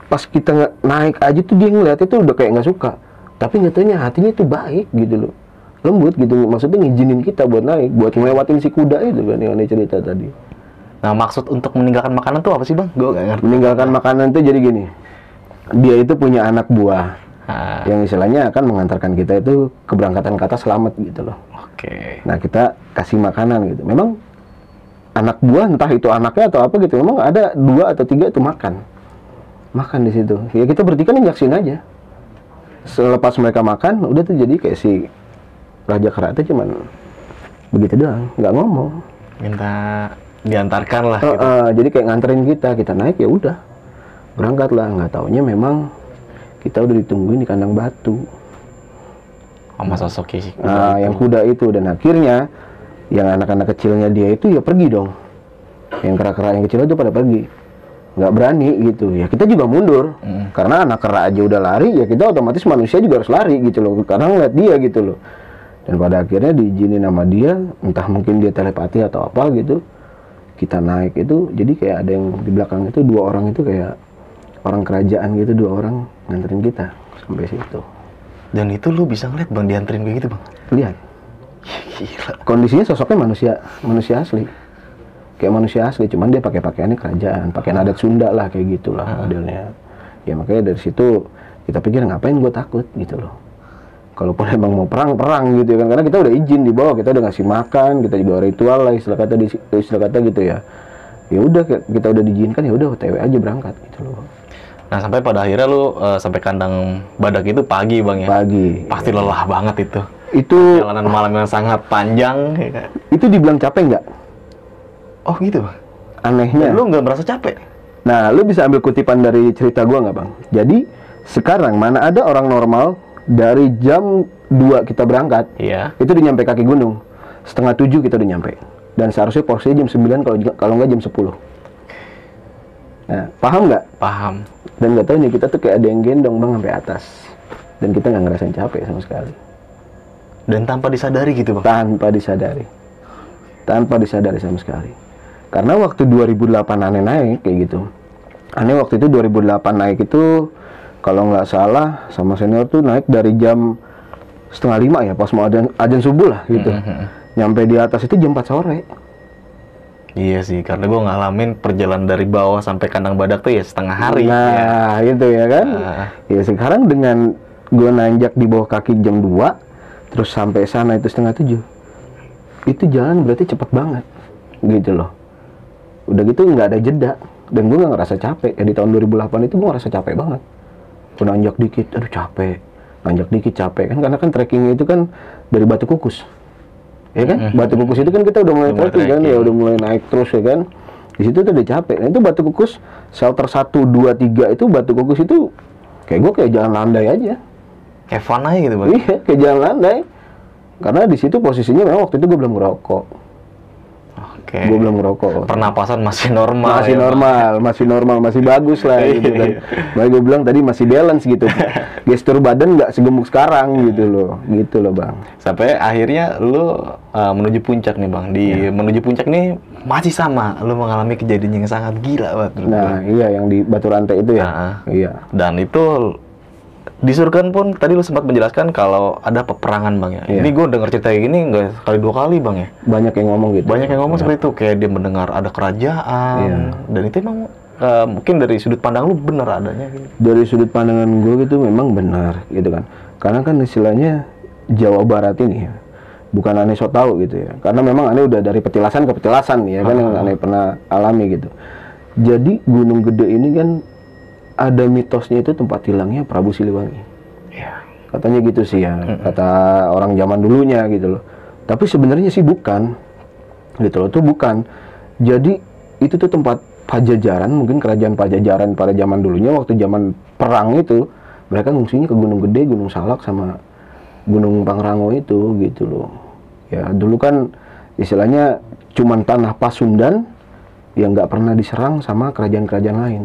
S1: Pas kita naik aja tuh dia ngeliat itu udah kayak nggak suka. Tapi nyatanya hatinya itu baik gitu loh. Lembut gitu, maksudnya ngizinin kita buat naik, buat ngelewatin si kuda itu kan yang aneh cerita tadi.
S2: Nah maksud untuk meninggalkan makanan tuh apa sih bang? Gue nggak ngerti.
S1: Meninggalkan makanan tuh jadi gini. Dia itu punya anak buah. Yang istilahnya akan mengantarkan kita itu keberangkatan ke atas selamat gitu loh.
S2: Oke.
S1: Nah kita kasih makanan gitu. Memang anak buah entah itu anaknya atau apa gitu. Memang ada 2 atau 3 itu makan di situ. Ya kita bertiga nyaksin aja. Selepas mereka makan, udah tuh jadi kayak si Raja Kera itu cuman begitu doang, nggak ngomong.
S2: Minta diantarkan lah. Gitu.
S1: Jadi kayak nganterin kita naik ya udah berangkat lah. Nggak taunya memang kita udah ditungguin di kandang batu
S2: sama sosok sih.
S1: Yang kuda itu. Dan akhirnya yang anak-anak kecilnya dia itu ya pergi dong. Yang kera-kera yang kecil itu pada pergi, nggak berani gitu ya. Kita juga mundur karena anak kera aja udah lari, ya kita otomatis manusia juga harus lari gitu loh, karena ngeliat dia gitu loh. Dan pada akhirnya diizinin sama dia, entah mungkin dia telepati atau apa gitu, kita naik itu. Jadi kayak ada yang di belakang itu 2 orang itu kayak orang kerajaan gitu, 2 orang nganterin kita sampai situ.
S2: Dan itu lu bisa ngeliat bang dianterin kayak gitu bang?
S1: Lihat.
S2: Gila.
S1: Kondisinya sosoknya manusia asli. Kayak manusia asli, cuman dia pakai pakaiannya kerajaan, pakaian adat Sunda lah kayak gitulah modelnya. Ya makanya dari situ kita pikir ngapain gue takut gitu loh. Kalaupun emang mau perang gitu kan, karena kita udah izin di bawah, kita udah ngasih makan, kita juga ritual lah istilah kata gitu ya. Ya udah kita udah diizinkan, ya udah OTW aja berangkat gitu loh.
S2: Nah sampai pada akhirnya lu sampai kandang badak itu pagi bang ya?
S1: Pagi.
S2: Pasti lelah banget itu.
S1: Itu
S2: perjalanan malam yang sangat panjang.
S1: Itu dibilang capek nggak?
S2: Oh gitu bang?
S1: Anehnya.
S2: Dan lu nggak merasa capek?
S1: Nah lu bisa ambil kutipan dari cerita gua nggak bang? Jadi sekarang mana ada orang normal dari jam 2 kita berangkat, itu udah nyampe kaki gunung, 6:30 kita udah nyampe. Dan seharusnya porsinya jam 9 kalau nggak jam 10. Nah, paham nggak?
S2: Paham.
S1: Dan nggak tahu nih kita tuh kayak ada yang gendong bang sampai atas. Dan kita nggak ngerasain capek sama sekali.
S2: Dan tanpa disadari gitu bang?
S1: Tanpa disadari sama sekali. Karena waktu 2008 aneh naik kayak gitu. Aneh waktu itu 2008 naik itu kalau nggak salah sama senior tuh naik dari jam 4:30 ya, pas mau azan subuh lah gitu. Nyampe di atas itu jam 4 sore.
S2: Iya sih, karena gue ngalamin perjalanan dari bawah sampai kandang badak tuh ya setengah hari.
S1: Nah, gitu ya kan. Ya sekarang dengan gue nanjak di bawah kaki jam 2, terus sampai sana itu 6:30. Itu jalan berarti cepet banget, gitu loh. Udah gitu nggak ada jeda, dan gue nggak ngerasa capek. Ya di tahun 2008 itu gue ngerasa capek banget. Gue nanjak dikit, aduh capek. Nanjak dikit capek kan, karena kan trekkingnya itu kan dari Batu Kukus. Ya kan, Batu Kukus itu kan kita udah mulai trekking kan, ya udah mulai naik terus ya kan. Di situ tuh udah capek. Nah itu Batu Kukus shelter 1, 2, 3 itu Batu Kukus itu kayak gue kayak jalan landai aja.
S2: Kayak fun aja gitu bang?
S1: Iya, kayak jalan landai. Karena di situ posisinya memang waktu itu gue belum ngerokok.
S2: Oke.
S1: Gue belum ngerokok.
S2: Pernapasan masih normal.
S1: Masih
S2: ya,
S1: normal, masih normal, masih bagus lah gitu kan. Makanya gue bilang tadi masih balance gitu. Gestur badan nggak segemuk sekarang gitu loh Bang.
S2: Sampai akhirnya lu menuju puncak nih Bang. Di menuju puncak nih masih sama, lu mengalami kejadian yang sangat gila banget.
S1: Nah, iya yang di Batu Rantai itu ya.
S2: Nah,
S1: Iya.
S2: Dan itu di Surgan pun tadi lu sempat menjelaskan kalau ada peperangan Bang ya.
S1: Iya.
S2: Ini gue denger cerita kayak gini nggak sekali dua kali Bang ya.
S1: Banyak yang ngomong gitu.
S2: Banyak yang ngomong seperti itu, kayak dia mendengar ada kerajaan.
S1: Iya.
S2: Dan itu emang mungkin dari sudut pandang lu bener adanya gitu.
S1: Dari sudut pandangan gue gitu memang benar gitu kan. Karena kan istilahnya Jawa Barat ini ya, bukan aneh so tahu gitu ya. Karena memang aneh udah dari petilasan ke petilasan ya kan yang aneh pernah alami gitu. Jadi Gunung Gede ini kan ada mitosnya itu tempat hilangnya Prabu Siliwangi.
S2: Iya.
S1: Katanya gitu sih ya, kata orang zaman dulunya gitu loh. Tapi sebenarnya sih bukan, gitu loh, itu bukan. Jadi itu tuh tempat Pajajaran, mungkin kerajaan Pajajaran pada zaman dulunya waktu zaman perang itu, mereka ngungsinya ke Gunung Gede, Gunung Salak sama Gunung Pangrango itu gitu loh. Ya dulu kan istilahnya cuman tanah Pasundan yang nggak pernah diserang sama kerajaan-kerajaan lain.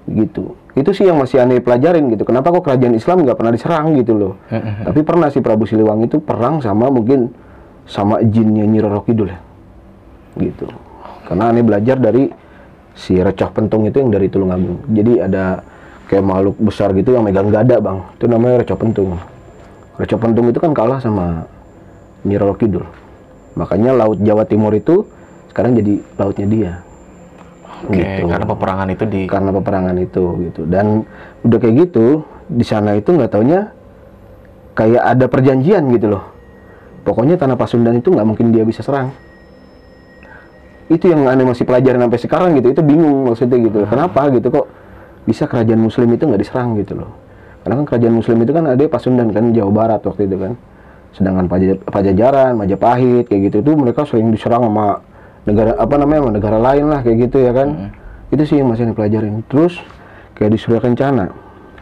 S1: Gitu. Itu sih yang masih aneh pelajarin gitu. Kenapa kok kerajaan Islam nggak pernah diserang gitu loh. Tapi pernah sih Prabu Siliwangi itu perang sama mungkin sama jinnya Nyi Roro Kidul ya. Gitu. Karena aneh belajar dari si Recoh Pentung itu yang dari Tulungagung. Jadi ada kayak makhluk besar gitu yang megang gada Bang. Itu namanya Recoh Pentung. Recoh Pentung itu kan kalah sama Nyi Roro Kidul. Makanya Laut Jawa Timur itu sekarang jadi lautnya dia.
S2: Oke,
S1: Gitu.
S2: karena peperangan itu
S1: Karena peperangan itu gitu. Dan udah kayak gitu di sana itu nggak taunya kayak ada perjanjian gitu loh. Pokoknya tanah Pasundan itu nggak mungkin dia bisa serang. Itu yang aneh masih pelajaran sampai sekarang gitu. Itu bingung maksudnya gitu. Kenapa gitu kok bisa kerajaan Muslim itu nggak diserang gitu loh. Karena kan kerajaan Muslim itu kan ada Pasundan kan Jawa Barat waktu itu kan. Sedangkan Pajajaran, Majapahit kayak gitu itu mereka sering diserang sama negara negara lain lah kayak gitu ya kan. Itu sih yang masih dipelajarin. Terus kayak di Surya Kencana,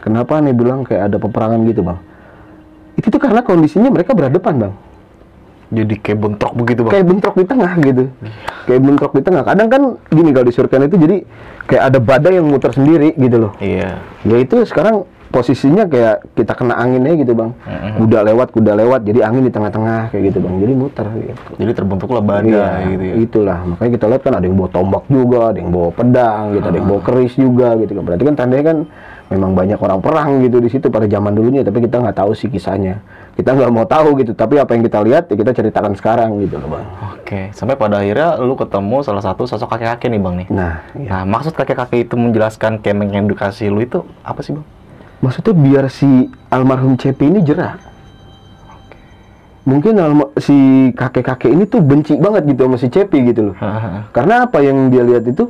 S1: kenapa nih bilang kayak ada peperangan gitu Bang? Itu tuh karena kondisinya mereka berhadapan Bang.
S2: jadi kayak bentrok begitu Bang.
S1: Kayak bentrok di tengah gitu. Kayak bentrok di tengah. Kadang kan gini kalau di Surya itu jadi kayak ada badai yang muter sendiri gitu loh.
S2: Iya.
S1: Ya itu sekarang posisinya kayak kita kena anginnya gitu Bang. Kuda lewat, jadi angin di tengah-tengah kayak gitu Bang. Jadi muter gitu.
S2: Jadi terbentuklah badai gitu ya.
S1: Itulah, makanya kita lihat kan ada yang bawa tombak juga, ada yang bawa pedang gitu, ada yang bawa keris juga gitu kan. Berarti kan tandanya kan memang banyak orang perang gitu di situ pada zaman dulunya, tapi kita nggak tahu sih kisahnya. Kita nggak mau tahu gitu, tapi apa yang kita lihat ya kita ceritakan sekarang gitu loh Bang.
S2: Oke, sampai pada akhirnya lu ketemu salah satu sosok kakek-kakek nih Bang nih.
S1: Nah, iya.
S2: Nah, maksud kakek-kakek itu menjelaskan kayak mengedukasi lu itu apa sih Bang?
S1: Maksudnya biar si almarhum Cepi ini jerah. Mungkin si kakek-kakek ini tuh benci banget gitu sama si Cepi gitu loh. Karena apa yang dia lihat itu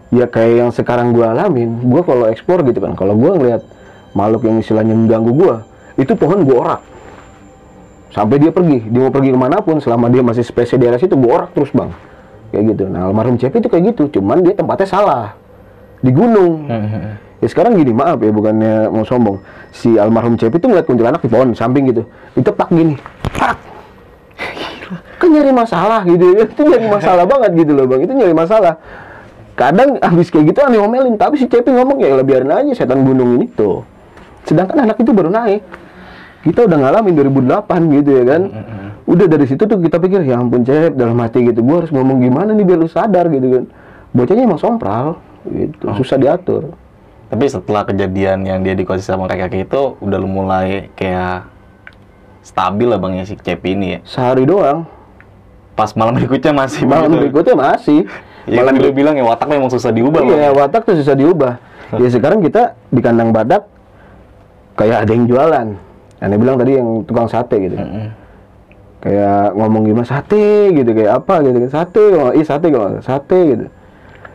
S1: ya kayak yang sekarang gua alamin. Gua kalau eksplor gitu kan, kalau gua ngeliat makhluk yang istilahnya mengganggu gua, itu pohon gua orak. Sampai dia mau pergi kemanapun, selama dia masih spesies di daerah situ, gua orak terus Bang. Kayak gitu. Nah, almarhum Cepi itu kayak gitu, cuman dia tempatnya salah. Di gunung. Ya sekarang gini, maaf ya, bukannya mau sombong. Si almarhum Cepi itu ngeliat kuntilanak di pohon samping gitu. Ditepak gini. Tak. Kan nyari masalah gitu ya. Itu nyari masalah banget gitu loh Bang. Itu nyari masalah. Kadang habis kayak gitu aneh omelin, tapi si Cepi ngomong ya biarin aja setan gunung ini tuh. Sedangkan anak itu baru naik. Kita udah ngalamin 2008 gitu ya kan. Udah dari situ tuh kita pikir ya ampun Cep, dalam hati gitu. Gua harus ngomong gimana nih biar lu sadar gitu kan. Bocahnya emang sompral gitu, susah diatur.
S2: Tapi setelah kejadian yang dia dikasih sama kakek itu, udah lu mulai kayak stabil lah Bang ya si Cepi ini ya?
S1: Sehari doang.
S2: Pas malam berikutnya masih
S1: Malam
S2: begitu?
S1: berikutnya masih.
S2: Ya kan lu bilang ya watak memang susah diubah Bang.
S1: Iya, watak tuh susah diubah. Ya sekarang kita di kandang badak kayak ada yang jualan. Aneh bilang tadi yang tukang sate gitu. Kayak ngomong gimana sate gitu, kayak apa gitu kan. Sate gitu.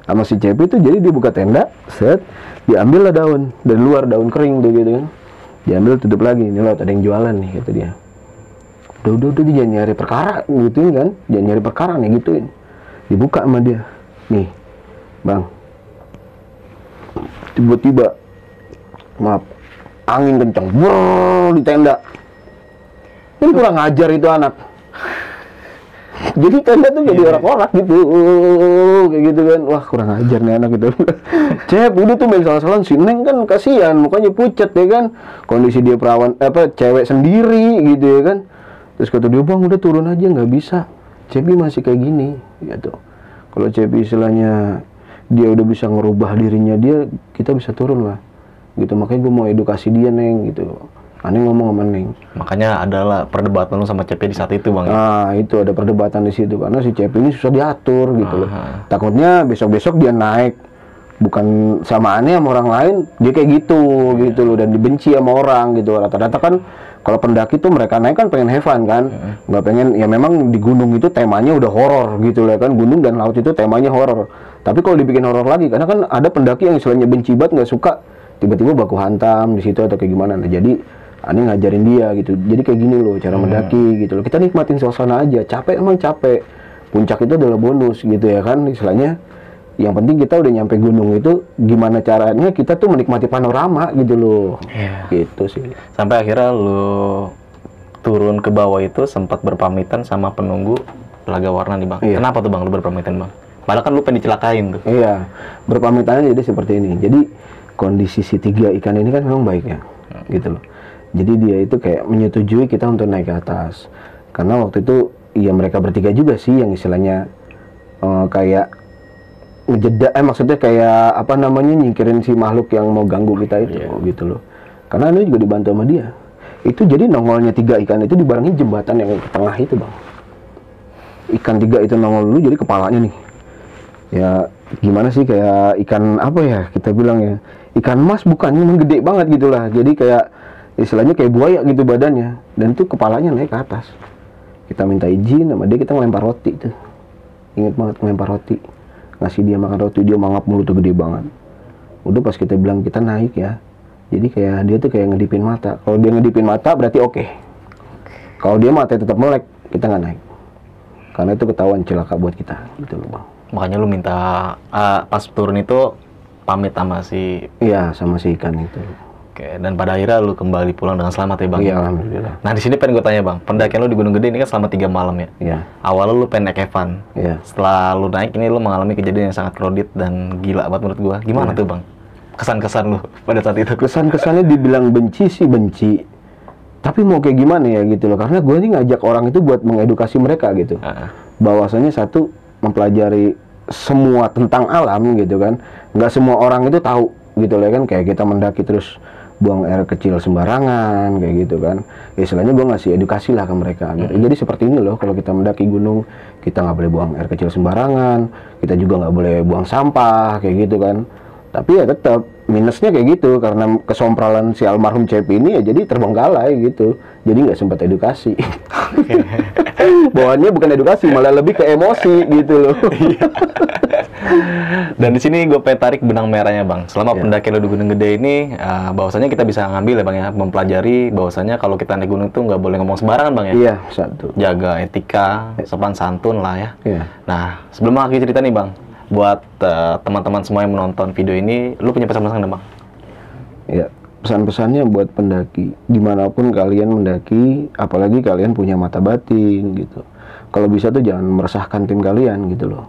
S1: Sama si Cepi tuh jadi dia buka tenda, set, diambil lah daun dari luar, daun kering tuh gitu kan. Diambil tutup lagi, ini loh ada yang jualan nih kata dia. Udah dia jangan nyari perkara gituin kan. Jangan nyari perkara nih gituin. Dibuka sama dia. Nih, Bang. Tiba-tiba maaf, angin kencang, brrrr, di tenda. Ini kurang ajar itu anak. Jadi tenda tuh jadi orak-orak gitu, kayak gitu kan. Wah kurang ajar nih anak gitu. Cep, udah tuh main salah-salahan. Si Neng kan kasihan, mukanya pucat ya kan. Kondisi dia perawan, cewek sendiri gitu ya kan. Terus kata dia, bang udah turun aja, nggak bisa. Cepi masih kayak gini, gitu. Kalau Cepi istilahnya dia udah bisa ngerubah dirinya dia, kita bisa turun lah. Gitu, makanya gue mau edukasi dia Neng gitu. Aneh ngomong sama Neng.
S2: Makanya adalah perdebatan lu sama Cepi di saat itu bang.
S1: Nah itu ada perdebatan di situ karena si Cepi ini susah diatur gitu loh. Takutnya besok-besok dia naik bukan sama Aneh sama orang lain dia kayak gitu gitu loh dan dibenci sama orang gitu. Rata-rata kan kalau pendaki tuh mereka naik kan pengen have fun kan, nggak pengen ya memang di gunung itu temanya udah horor gitu loh kan, gunung dan laut itu temanya horor. Tapi kalau dibikin horor lagi karena kan ada pendaki yang istilahnya benci banget nggak suka tiba-tiba baku hantam di situ atau kayak gimana. Nah, jadi Ani ngajarin dia gitu. Jadi kayak gini loh cara mendaki gitu loh. Kita nikmatin suasana aja. Capek emang capek. Puncak itu adalah bonus gitu ya kan istilahnya. Yang penting kita udah nyampe gunung itu gimana caranya kita tuh menikmati panorama gitu loh. Gitu sih.
S2: Sampai akhirnya lu turun ke bawah itu sempat berpamitan sama penunggu Telaga Warna nih bang. Kenapa tuh bang lu berpamitan bang? Padahal kan lu pengen dicelakain tuh.
S1: Iya. Berpamitannya jadi seperti ini. Jadi kondisi si 3 ikan ini kan memang baik ya. Gitu loh. Jadi dia itu kayak menyetujui kita untuk naik ke atas. Karena waktu itu ya mereka bertiga juga sih yang istilahnya kayak ngejeda, maksudnya kayak apa namanya nyingkirin si makhluk yang mau ganggu kita itu gitu loh. Karena ini juga dibantu sama dia. Itu jadi nongolnya 3 ikan itu dibarengin jembatan yang ke tengah itu bang. Ikan 3 itu nongol dulu jadi kepalanya nih. Ya gimana sih kayak ikan apa ya kita bilang ya. Ikan emas bukan, memang gede banget gitulah. Jadi kayak istilahnya kayak buaya gitu badannya dan tuh kepalanya naik ke atas. Kita minta izin sama dia, kita ngelempar roti tuh. Ingat banget ngelempar roti. Ngasih dia makan roti, dia mangap mulut tuh gede banget. Udah pas kita bilang kita naik ya. Jadi kayak dia tuh kayak ngedipin mata. Kalau dia ngedipin mata berarti oke. Kalau dia matanya tetap melek, kita nggak naik. Karena itu ketahuan celaka buat kita gitu loh bang.
S2: Makanya lu minta pas turun itu pamit sama si
S1: sama si ikan itu.
S2: Oke, dan pada akhirnya lu kembali pulang dengan selamat ya bang?
S1: Iya, alhamdulillah.
S2: Nah di sini pengen gue tanya bang, pendakian lu di Gunung Gede ini kan selama 3 malam ya?
S1: Iya.
S2: Awalnya lu pengen naik Evan.
S1: Iya.
S2: Setelah lu naik ini lu mengalami kejadian yang sangat kredit dan gila banget menurut gua. Gimana tuh bang? Kesan-kesan lu pada saat itu?
S1: Kesan-kesannya dibilang benci sih benci. Tapi mau kayak gimana ya gitu loh. Karena gue ini ngajak orang itu buat mengedukasi mereka gitu. Bahwasanya satu, mempelajari semua tentang alam gitu kan. Nggak semua orang itu tahu gitu loh kan. Kayak kita mendaki terus buang air kecil sembarangan kayak gitu kan. Istilahnya gue ngasih edukasi lah ke mereka gitu. Jadi seperti ini loh, kalau kita mendaki gunung kita nggak boleh buang air kecil sembarangan, kita juga nggak boleh buang sampah kayak gitu kan. Tapi ya tetap minusnya kayak gitu karena kesompralan si almarhum Cepi ini ya jadi terbengkalai gitu. Jadi nggak sempat edukasi. Bawaannya bukan edukasi, malah lebih ke emosi gitu loh.
S2: Dan di sini gue pengen tarik benang merahnya bang. Selama pendakian lu di Gunung Gede ini, bahwasanya kita bisa ngambil ya bang ya, mempelajari bahwasanya kalau kita naik gunung itu nggak boleh ngomong sembarangan bang ya.
S1: Iya, satu.
S2: Jaga etika, sopan santun lah ya.
S1: Iya.
S2: Nah sebelum akhir cerita nih bang, buat teman-teman semua yang menonton video ini, lu punya pesan-pesan nggak bang?
S1: Ya, pesan-pesannya buat pendaki, dimanapun kalian mendaki, apalagi kalian punya mata batin gitu. Kalau bisa tuh jangan meresahkan tim kalian gitu loh.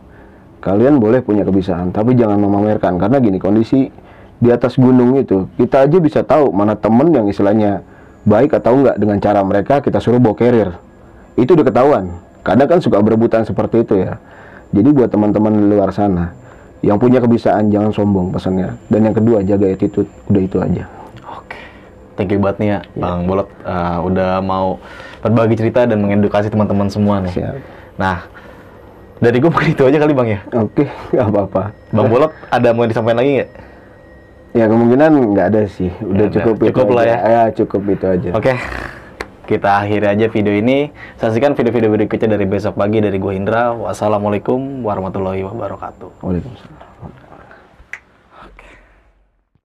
S1: Kalian boleh punya kebiasaan, tapi jangan memamerkan. Karena gini, kondisi di atas gunung itu, kita aja bisa tahu mana temen yang istilahnya baik atau enggak dengan cara mereka kita suruh bawa carrier. Itu udah ketahuan. Kadang kan suka berebutan seperti itu ya. Jadi buat teman-teman di luar sana, yang punya kebiasaan jangan sombong pesannya. Dan yang kedua, jaga attitude. Udah itu aja.
S2: Oke. Thank you banget nih ya, Bang Bolot. Udah mau berbagi cerita dan mengedukasi teman-teman semua nih.
S1: Siap.
S2: Nah, dari gue mungkin itu aja kali Bang ya?
S1: Oke, nggak apa-apa.
S2: Bang Bolot, ada mau disampaikan lagi nggak?
S1: Ya kemungkinan nggak ada sih. Udah cukup itu
S2: cukup lah
S1: aja.
S2: ya?
S1: Ya, cukup itu aja.
S2: Oke. Kita akhiri aja video ini. Saksikan video-video berikutnya dari besok pagi dari gue Indra. Wassalamualaikum warahmatullahi wabarakatuh.
S1: Waalaikumsalam.